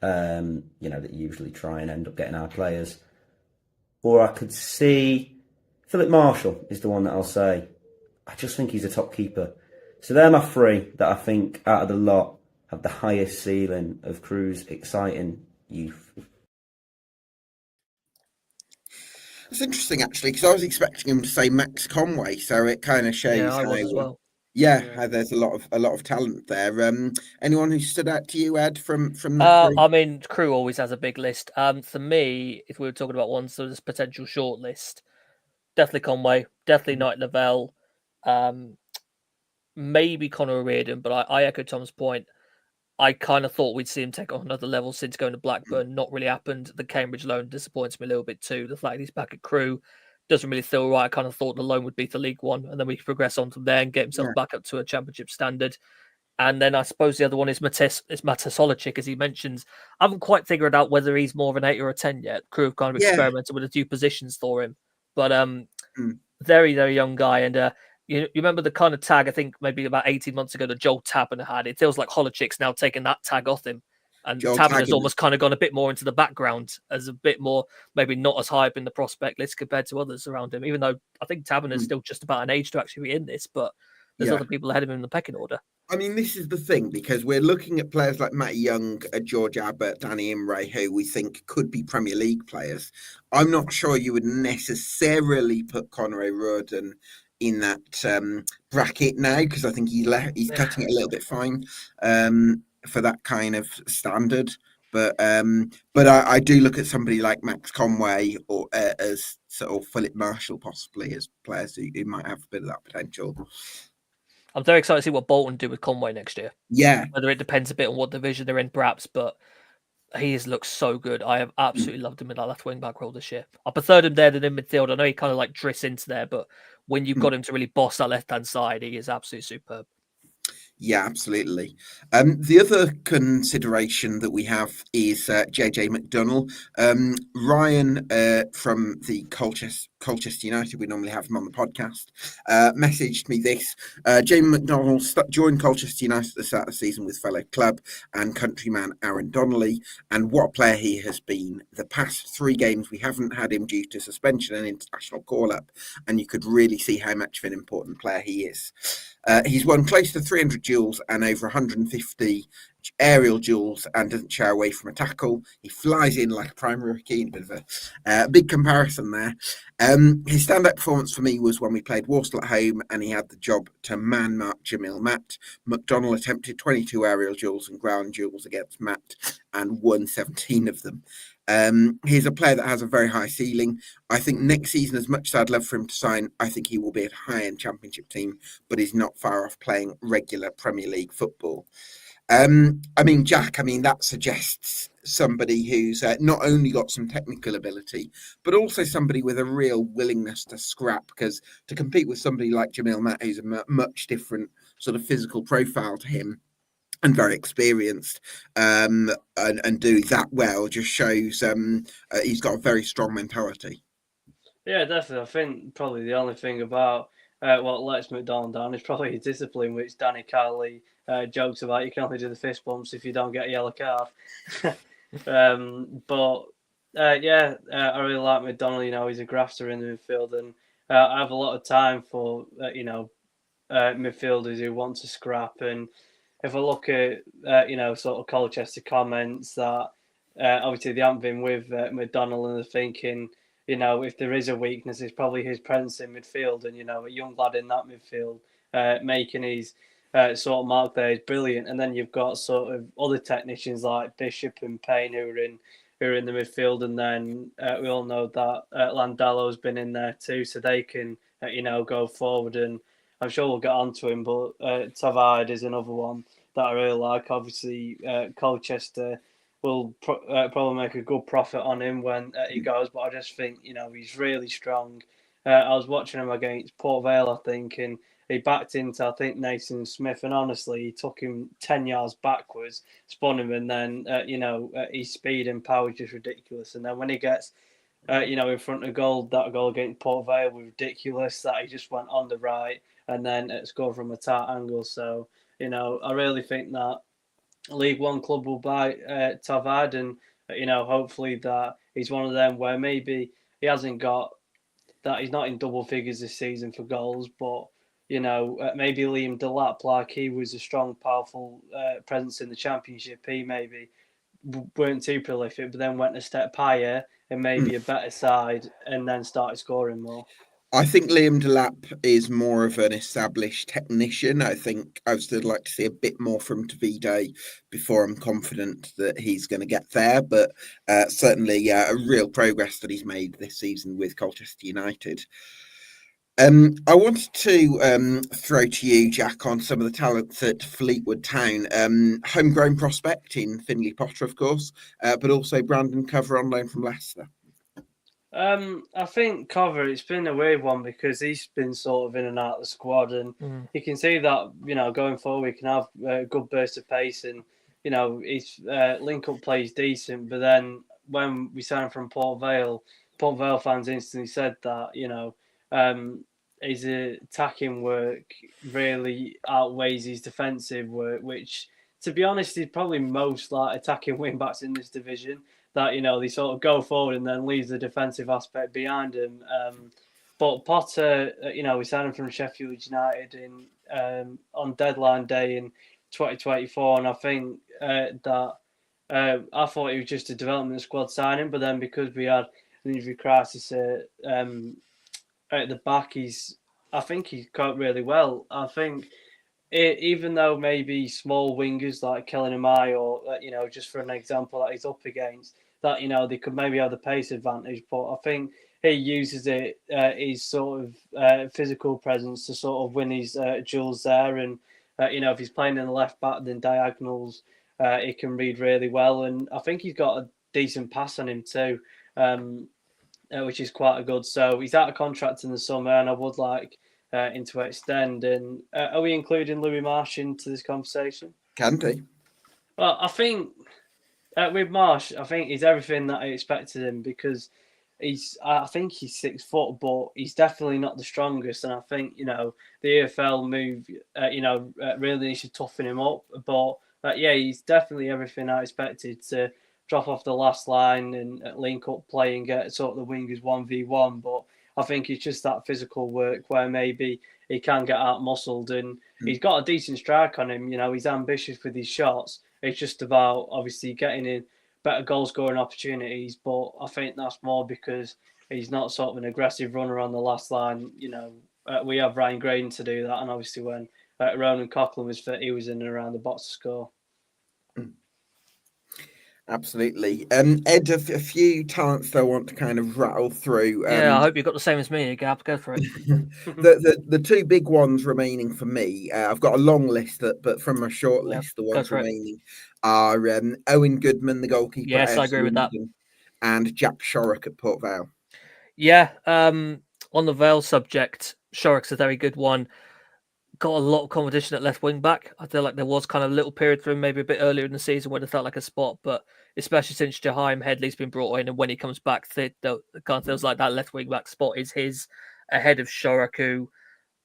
You know, that usually try and end up getting our players. Or I could see Philip Marshall is the one that I'll say. I just think he's a top keeper. So they're my three that I think out of the lot have the highest ceiling of Crewe's exciting youth. It's interesting actually because I was expecting him to say Max Conway, so it kind of shows Yeah, I how was as well. how there's a lot of talent there. Anyone who stood out to you, Ed, from that group? I mean, Crewe always has a big list. For me, if we were talking about one sort of potential short list, definitely Conway, definitely Knight Lavelle, maybe Conor Reardon, but I echo Tom's point. I kind of thought we'd see him take on another level since going to Blackburn. Not really happened. The Cambridge loan disappoints me a little bit too. The fact he's back at Crewe doesn't really feel right. I kind of thought the loan would be to League One, and then we progress on from there and get himself back up to a Championship standard. And then I suppose the other one is Matis Solicic, as he mentions. I haven't quite figured out whether he's more of an 8 or a 10 yet. Crewe have kind of experimented with a few positions for him. But very, very young guy. And you remember the kind of tag, I think maybe about 18 months ago, that Joel Tappan had. It feels like Holacik's now taken that tag off him. And Tappan has almost kind of gone a bit more into the background as a bit more, maybe not as high up in the prospect list compared to others around him, even though I think Tappan is still just about an age to actually be in this, but there's other people ahead of him in the pecking order. I mean, this is the thing, because we're looking at players like Matty Young, George Abbott, Danny Imre, who we think could be Premier League players. I'm not sure you would necessarily put Conor O'Riordan in that bracket now, because I think he's cutting it a little bit fine for that kind of standard. But I do look at somebody like Max Conway or as sort of Philip Marshall possibly as players who might have a bit of that potential. I'm very excited to see what Bolton do with Conway next year. Yeah. Whether it depends a bit on what division they're in, perhaps, but he has looked so good. I have absolutely loved him in that left wing back role this year. I preferred him there than in midfield. I know he kind of like drifts into there, but when you've got him to really boss that left hand side, he is absolutely superb. Yeah, absolutely. The other consideration that we have is JJ McDonnell. Ryan from the Colchester United, we normally have him on the podcast, messaged me this. Jamie McDonnell joined Colchester United at the start of the season with fellow club and countryman Aaron Donnelly, and what a player he has been. The past 3 games, we haven't had him due to suspension and international call-up, and you could really see how much of an important player he is. He's won close to 300 duels and over 150 aerial duels and doesn't shy away from a tackle. He flies in like a primary rookie. A bit of a big comparison there. His standout performance for me was when we played Walsall at home and he had the job to man-mark Jamil Matt. McDonnell attempted 22 aerial duels and ground duels against Matt and won 17 of them. He's a player that has a very high ceiling. I think next season, as much as I'd love for him to sign, I think he will be at a high-end Championship team, but he's not far off playing regular Premier League football. I mean, Jack, that suggests somebody who's not only got some technical ability, but also somebody with a real willingness to scrap, because to compete with somebody like Jamil Matt, who's a much different sort of physical profile to him, and very experienced, and do that well just shows he's got a very strong mentality. Yeah, definitely. I think probably the only thing about what lets McDonnell down is probably his discipline, which Danny Carley jokes about. You can only do the fist bumps if you don't get a yellow card. I really like McDonnell. He's a grafter in the midfield, and I have a lot of time for midfielders who want to scrap. And if I look at sort of Colchester comments that obviously they haven't been with McDonnell, and they're thinking, if there is a weakness, it's probably his presence in midfield, and a young lad in that midfield making his sort of mark there is brilliant. And then you've got sort of other technicians like Bishop and Payne who are in the midfield, and then we all know that Landalo's been in there too, so they can go forward. And I'm sure we'll get onto him, but Tavard is another one that I really like. Obviously, Colchester will probably make a good profit on him when he goes, but I just think he's really strong. I was watching him against Port Vale, I think, and he backed into, I think, Nathan Smith, and honestly, he took him 10 yards backwards, spun him, and then his speed and power is just ridiculous. And then when he gets in front of goal, that goal against Port Vale was ridiculous, that he just went on the right and then scored from a tight angle. So, I really think that League One club will buy Tavard, and hopefully that he's one of them where maybe he hasn't got that, he's not in double figures this season for goals, but maybe Liam Delap, like he was a strong, powerful presence in the Championship. He maybe weren't too prolific, but then went a step higher and maybe a better side, and then started scoring more. I think Liam Delap is more of an established technician. I think I'd still like to see a bit more from Davide before I'm confident that he's going to get there. But certainly, a real progress that he's made this season with Colchester United. I wanted to throw to you, Jack, on some of the talents at Fleetwood Town. Homegrown prospect in Finley Potter, of course, but also Brandon Cover on loan from Leicester. I think Cover, it's been a weird one because he's been sort of in and out of the squad, and you can see that, going forward, we can have a good burst of pace, and, his link-up play is decent, but then when we signed from Port Vale fans instantly said that, his attacking work really outweighs his defensive work, which, to be honest, is probably most like attacking wing-backs in this division. That, they sort of go forward and then leave the defensive aspect behind him. But Potter, we signed him from Sheffield United on deadline day in 2024, and I think that I thought he was just a development squad signing, but then because we had an injury crisis at the back, I think he's coped really well. I think even though maybe small wingers like Kelly Amai or, just for an example that he's up against, that, they could maybe have the pace advantage. But I think he uses his sort of physical presence to sort of win his duels there. And, if he's playing in the left back, then diagonals, he can read really well. And I think he's got a decent pass on him too, which is quite good. So he's out of contract in the summer, and I would like him to extend. And are we including Louis Marsh into this conversation? Can do. Well, I think with Marsh, I think he's everything that I expected him, because I think he's 6 foot, but he's definitely not the strongest. And I think, the EFL move, really needs to toughen him up. But he's definitely everything I expected to drop off the last line and link up play and get sort of the wingers 1v1. But I think it's just that physical work where maybe he can get out muscled, and he's got a decent strike on him. He's ambitious with his shots. It's just about obviously getting in better goal scoring opportunities. But I think that's more because he's not sort of an aggressive runner on the last line. We have Ryan Graydon to do that, and obviously when Ronan Coughlin was fit, he was in and around the box to score. Absolutely. Ed, a few talents I want to kind of rattle through. I hope you've got the same as me, Gab. Go for it. the two big ones remaining for me, I've got a long list, but from a short list, the ones remaining are Owen Goodman, the goalkeeper. Yes, I agree with that. And Jack Shorrock at Port Vale. Yeah, on the Vale subject, Shorrock's a very good one. Got a lot of competition at left wing back. I feel like there was kind of a little period for him maybe a bit earlier in the season when it felt like a spot, but especially since Jaheim Headley's been brought in, and when he comes back, it kind of feels like that left wing back spot is his, ahead of Shorrock, who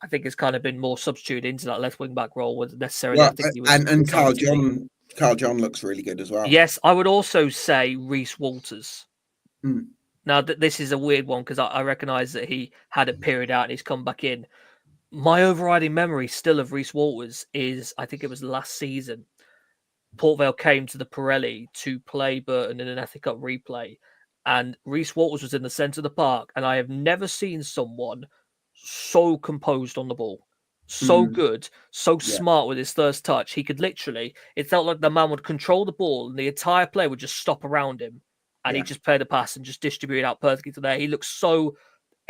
I think has kind of been more substituted into that left wing back role with necessarily. Well, I think he was, and Carl John looks really good as well. Yes, I would also say Reece Walters. Now, this is a weird one because I recognise that he had a period out and he's come back in. My overriding memory still of Reece Walters is, I think it was last season, Port Vale came to the Pirelli to play Burton in an FA Cup replay, and Reece Walters was in the centre of the park, and I have never seen someone so composed on the ball. So good, so smart with his first touch. He could literally, it felt like the man would control the ball and the entire play would just stop around him, and he'd just play the pass and just distribute it out perfectly to there. He looks so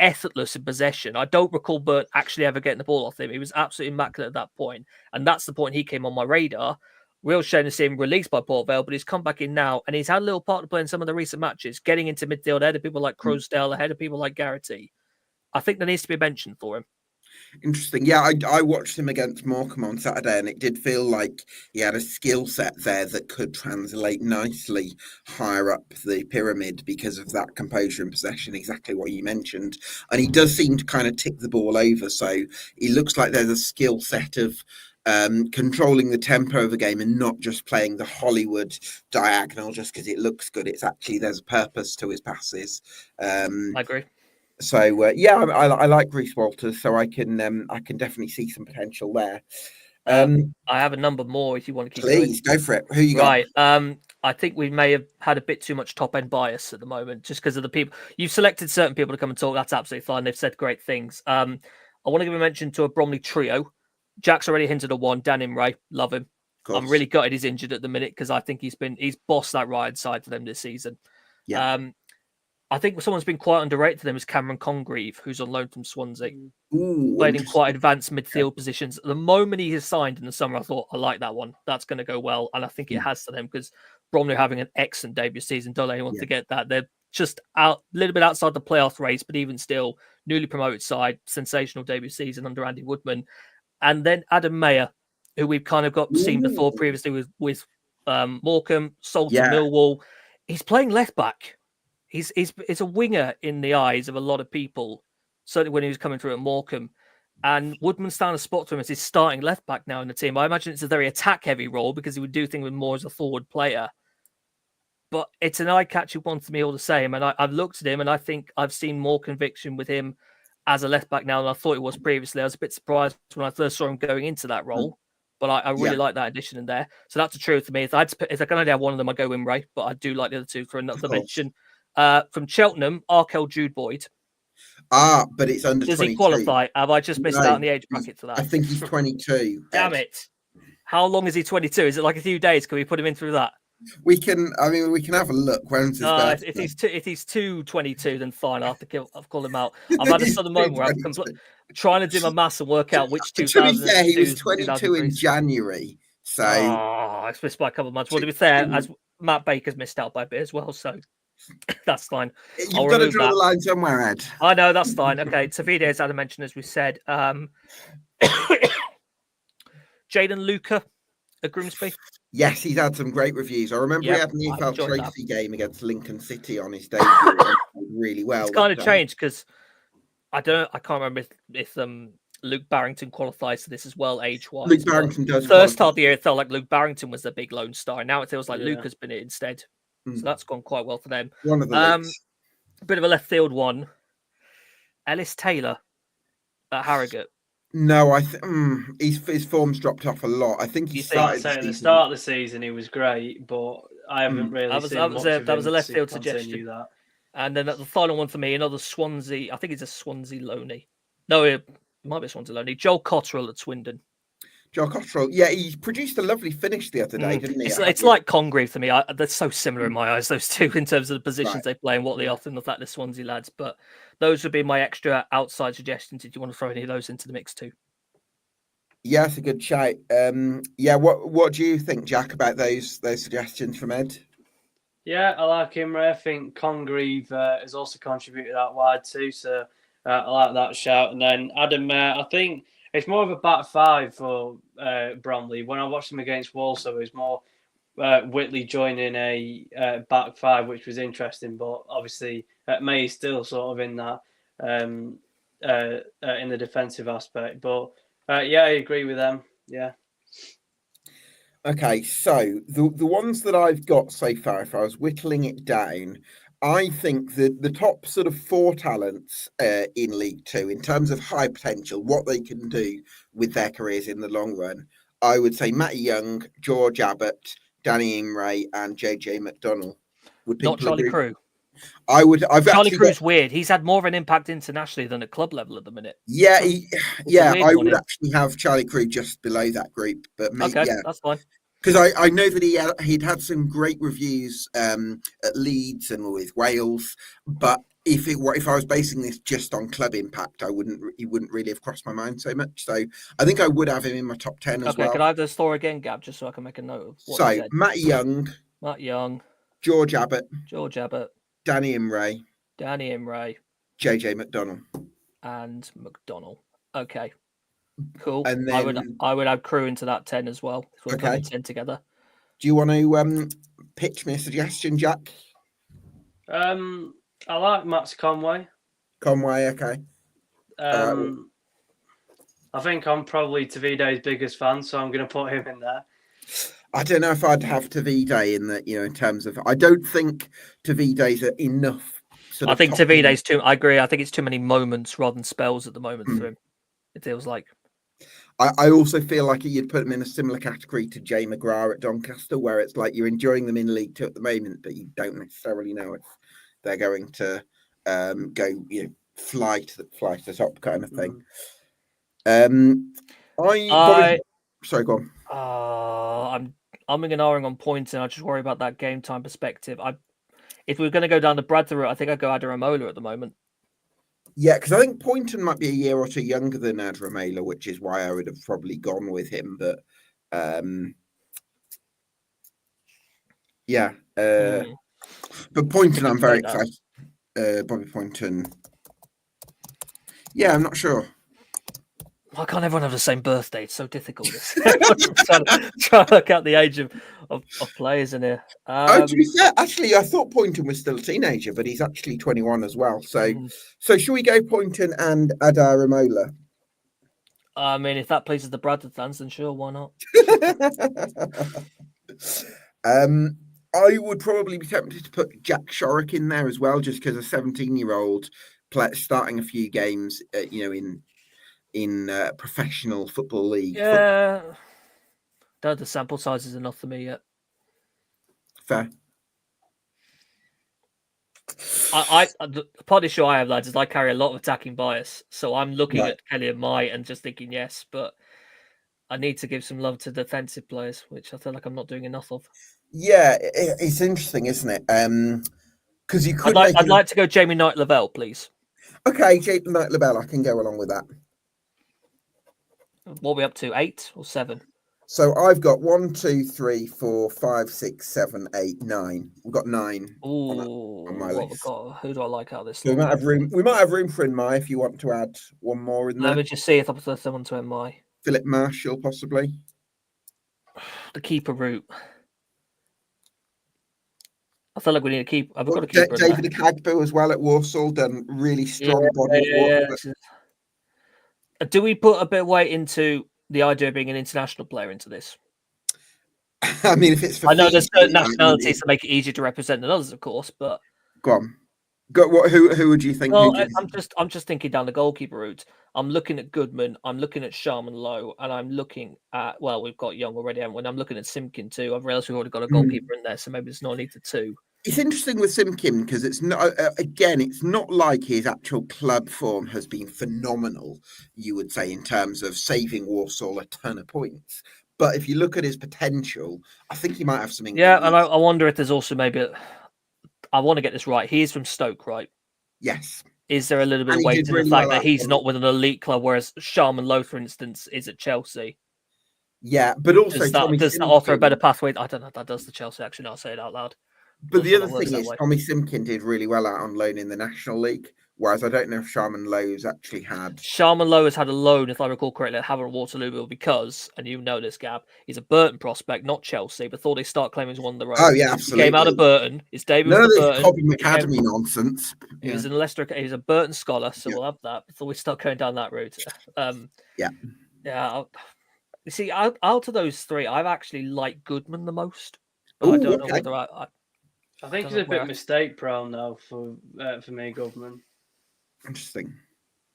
effortless in possession. I don't recall Burt actually ever getting the ball off him. He was absolutely immaculate at that point, and that's the point he came on my radar. Real shame to see him released by Port Vale, but he's come back in now, and he's had a little part to play in some of the recent matches, getting into midfield ahead of people like Crosdale, ahead of people like Garrity. I think there needs to be a mention for him. Interesting. Yeah, I watched him against Morecambe on Saturday, and it did feel like he had a skill set there that could translate nicely higher up the pyramid because of that composure and possession, exactly what you mentioned. And he does seem to kind of tick the ball over, so he looks like there's a skill set of controlling the tempo of the game and not just playing the Hollywood diagonal just because it looks good. It's actually, there's a purpose to his passes. I agree. I like Reece Walters, so I can definitely see some potential there. I have a number more if you want to keep Please going. go for it. Who you Right. got? I think we may have had a bit too much top end bias at the moment, just because of the people you've selected. Certain people to come and talk. That's absolutely fine. They've said great things. I want to give a mention to a Bromley trio. Jack's already hinted at one. Dan Imray, love him. I'm really gutted he's injured at the minute because I think he's bossed that right side for them this season. Yeah. I think someone's been quite underrated to them is Cameron Congreve, who's on loan from Swansea. Ooh, played in quite advanced midfield positions. The moment he has signed in the summer, I thought, I like that one. That's going to go well. And I think it has to them because Bromley are having an excellent debut season. Don't let anyone forget that. They're just out a little bit outside the playoff race, but even still, newly promoted side, sensational debut season under Andy Woodman. And then Adam Mayer, who we've kind of seen before previously with Morecambe, sold to Millwall. He's playing left back. He's a winger in the eyes of a lot of people, certainly when he was coming through at Morecambe. And Woodman's found a spot for him as his starting left back now in the team. I imagine it's a very attack heavy role because he would do things with more as a forward player. But it's an eye-catching one to me all the same. And I've looked at him and I think I've seen more conviction with him as a left back now than I thought it was previously. I was a bit surprised when I first saw him going into that role. But I really like that addition in there. So that's the truth to me. If I can only have one of them, I go Imray. But I do like the other two for another mention. From Cheltenham, Arkell Jude Boyd. But it's under 22. Does he qualify? Have I just missed out on the age bracket for that? I think he's 22. Damn it. How long is he 22? Is it like a few days? Can we put him in through that? We can have a look. When's his birthday? If he's 222, then fine. I'll call him out. I've had a sudden moment where I'm trying to do my maths and work out which 2000. To be fair, he was 22 in January. So I missed by a couple of months. Well, to be fair, as Matt Baker's missed out by a bit as well, so that's fine. You've got to draw the line somewhere, Ed. I know, that's fine. Okay, Tavide, as I mentioned, as we said. Jaden Luca at Grimsby. Yes, he's had some great reviews. I remember he had an EFL Trophy game against Lincoln City on his debut. Really well. It's kind of changed because I can't remember if Luke Barrington qualifies for this as well, age-wise. Luke Barrington does. First half of the year, it felt like Luke Barrington was the big lone star. Now it feels like Luke has been it instead. So that's gone quite well for them. One of the bit of a left field one. Ellis Taylor at Harrogate. No, I think his form's dropped off a lot. I think he started. At the start of the season, he was great, but I haven't really seen that was a left field suggestion. That. And then the final one for me, another Swansea. I think it's a Swansea loanee. No, it might be a Swansea loanee. Joel Cottrell at Swindon. Joel Cottrell, yeah, he produced a lovely finish the other day, didn't he? It's like Congreve to me. They're so similar in my eyes, those two, in terms of the positions they play and what they offer, and the fact they're Swansea lads. But those would be my extra outside suggestions if you want to throw any of those into the mix too. Yeah, that's a good shout. What do you think, Jack, about those suggestions from Ed? Yeah, I like him. I think Congreve has also contributed out wide too, so I like that shout. And then Adam, I think it's more of a back five for Bromley. When I watched him against Walsall, it was more Whitley joining a back five, which was interesting. But obviously, May is still sort of in that in the defensive aspect. But I agree with them. Yeah. Okay, so the ones that I've got so far, if I was whittling it down, I think that the top sort of four talents in League Two, in terms of high potential, what they can do with their careers in the long run, I would say Matty Young, George Abbott, Danny Imray, and JJ McDonnell. Not Charlie Crew. Charlie Crew's weird. He's had more of an impact internationally than at club level at the minute. Yeah, I would actually have Charlie Crew just below that group, but that's fine. Because I know that he'd had some great reviews at Leeds and with Wales, but if I was basing this just on club impact, he wouldn't really have crossed my mind so much. So I think I would have him in my top 10 as well. Okay, can I have the score again, Gab, just so I can make a note of what you said? Matt Young, George Abbott, Danny Imray, JJ McDonnell, and McDonnell. Okay. Cool. And then I would add Crew into that 10 as well. So we're putting 10 together. Do you want to pitch me a suggestion, Jack? I like Max Conway. Okay. I think I'm probably Tavide's biggest fan, so I'm going to put him in there. I don't know if I'd have Tavide in that, in terms of, I don't think Tavide's enough sort I of think top end. Tavide's too. I agree. I think it's too many moments rather than spells at the moment for him. It feels like. I also feel like you'd put them in a similar category to Jay McGrath at Doncaster, where it's like you're enjoying them in League Two at the moment, but you don't necessarily know if they're going to go, fly to the top kind of thing. Sorry, go on. I'm umming and ahhing on points, and I just worry about that game time perspective. If we're going to go down the Bradford route, I think I'd go Adaramola at the moment. Yeah, because I think Poynton might be a year or two younger than Adramela, which is why I would have probably gone with him. But but Poynton, I'm very excited. Bobby Poynton. Yeah, I'm not sure. Why can't everyone have the same birthday? It's so difficult. trying to work out the age of players in here. To be fair, actually, I thought Poynton was still a teenager, but he's actually 21 as well. So should we go Poynton and Adaramola? I mean, if that pleases the Bradford fans, then sure, why not? I would probably be tempted to put Jack Shorrock in there as well, just because a 17-year-old starting a few games, in professional football league. Yeah, the sample size is enough for me yet. Fair. The part issue I have, lads, is I carry a lot of attacking bias, so I'm looking at Kelly and Mai and just thinking yes, but I need to give some love to defensive players, which I feel like I'm not doing enough of. Yeah, it's interesting, isn't it? Because you could. I'd like to go Jamie Knight-Lavelle, please. Okay, Jamie Knight-Lavelle, I can go along with that. What are we up to? 8 or 7? So I've got 1, 2, 3, 4, 5, 6, 7, 8, 9. We've got 9 on my list. Who do I like out of this? So we might have room. We might have room for Mai if you want to add one more in there. Let me just see if I put someone to Mai. Philip Marshall, possibly. The keeper route. I feel like we need a keeper. I've got a keeper. David Akagbo as well at Walsall, done really strong body at Walsall. Do we put a bit of weight into the idea of being an international player into this? I mean, if it's for I know there's certain nationalities that make it easier to represent than others, of course, but go on. Who would you think? Well, I'm just thinking down the goalkeeper route. I'm looking at Goodman, I'm looking at Sharman Lowe, and I'm looking at we've got Young already, haven't we? And I'm looking at Simkin too. I've realised we've already got a goalkeeper in there, so maybe there's no need for 2. It's interesting with Simkin because it's not it's not like his actual club form has been phenomenal, you would say, in terms of saving Walsall a ton of points. But if you look at his potential, I think he might have something. Yeah, and I wonder if there's also maybe I want to get this right. He is from Stoke, right? Yes. Is there a little bit of weight to the fact that he's not with an elite club, whereas Sharman Lowe, for instance, is at Chelsea? Yeah, but also does that offer a better pathway? I don't know if that does to Chelsea. Actually, no, I'll say it out loud. But the other thing is, Tommy Simkin did really well out on loan in the National League, whereas I don't know if Sharman Lowe's actually had. Sharman Lowe has had a loan, if I recall correctly, at Havant Waterloo because, and you know this, Gab, he's a Burton prospect, not Chelsea, but thought they start claiming he's one of the road. Oh, yeah, absolutely. He came out of Burton. His debut was at Burton. Cobham Academy nonsense. He was in Leicester. He's a Burton scholar, so we'll have that before we start going down that route. Yeah. You see, out of those 3, I've actually liked Goodman the most. But I don't know whether I think he's a bit mistake prone now for me, Goodman. Interesting.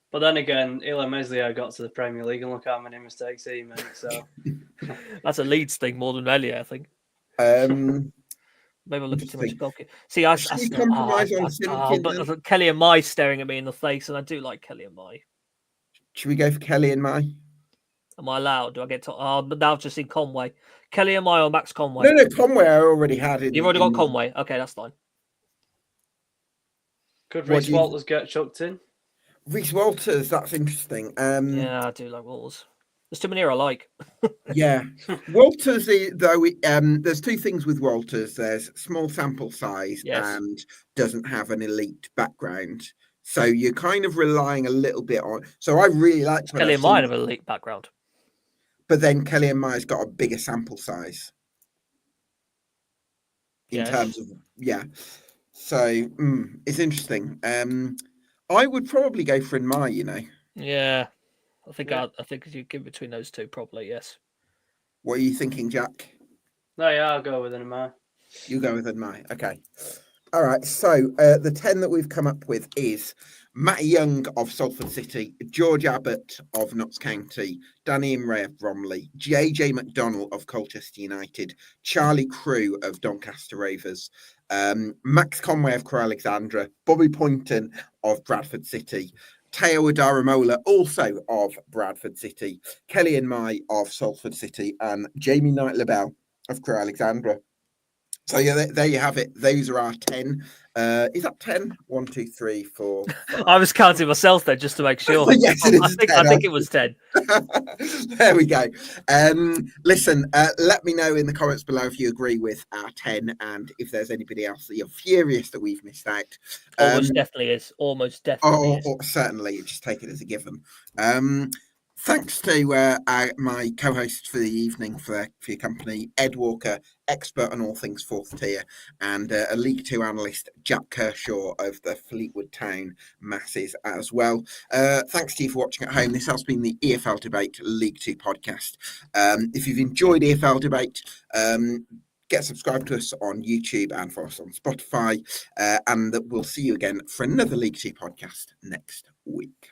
But then again, Ilya Meslier got to the Premier League and look how many mistakes he made. So that's a Leeds thing more than Elliot, I think. Maybe I'm looking too much goalkeeper. See, but Kelly and Mai staring at me in the face, and I do like Kelly and Mai. Should we go for Kelly and Mai? Am I allowed? Do I get to? But now I've just seen Conway. Kelly and Mai or Max Conway? No, Conway I already had. You've already got Conway. Okay, that's fine. Could Reece Walters get chucked in? Reece Walters, that's interesting. Yeah, I do like Walters. There's too many I like. Yeah. Walters, though, there's 2 things with Walters. There's small sample size and doesn't have an elite background. So you're kind of relying a little bit on. So I really like Kelly and Mai have an elite background. But then Kelly and Mai's got a bigger sample size. In terms of, So it's interesting. I would probably go for Mai, Yeah. I think you give between those 2, probably, yes. What are you thinking, Jack? No, I'll go with Mai. You go with Mai, okay. All right, so the 10 that we've come up with is Matty Young of Salford City, George Abbott of Notts County, Danny Imray of Bromley, JJ McDonnell of Colchester United, Charlie Crew of Doncaster Rovers, Max Conway of Crewe Alexandra, Bobby Poynton of Bradford City, Teo Adaramola, also of Bradford City, Kelly and Mai of Salford City, and Jamie Knight-Labelle of Crewe Alexandra. So yeah, there you have it. Those are our 10. Is that 10? 1, 2, 3, 4, 5. I was counting myself there just to make sure. Yes, it is 10. I think it was 10. There we go. Listen, let me know in the comments below if you agree with our 10 and if there's anybody else that you're furious that we've missed out. Almost definitely is. Almost definitely is. Certainly, just take it as a given. Thanks to my co-host for the evening for your company, Ed Walker, expert on all things fourth tier, and a League Two analyst, Jack Kershaw of the Fleetwood Town Masses as well. Thanks to you for watching at home. This has been the EFL Debate League Two podcast. If you've enjoyed EFL Debate, get subscribed to us on YouTube and follow us on Spotify, and we'll see you again for another League Two podcast next week.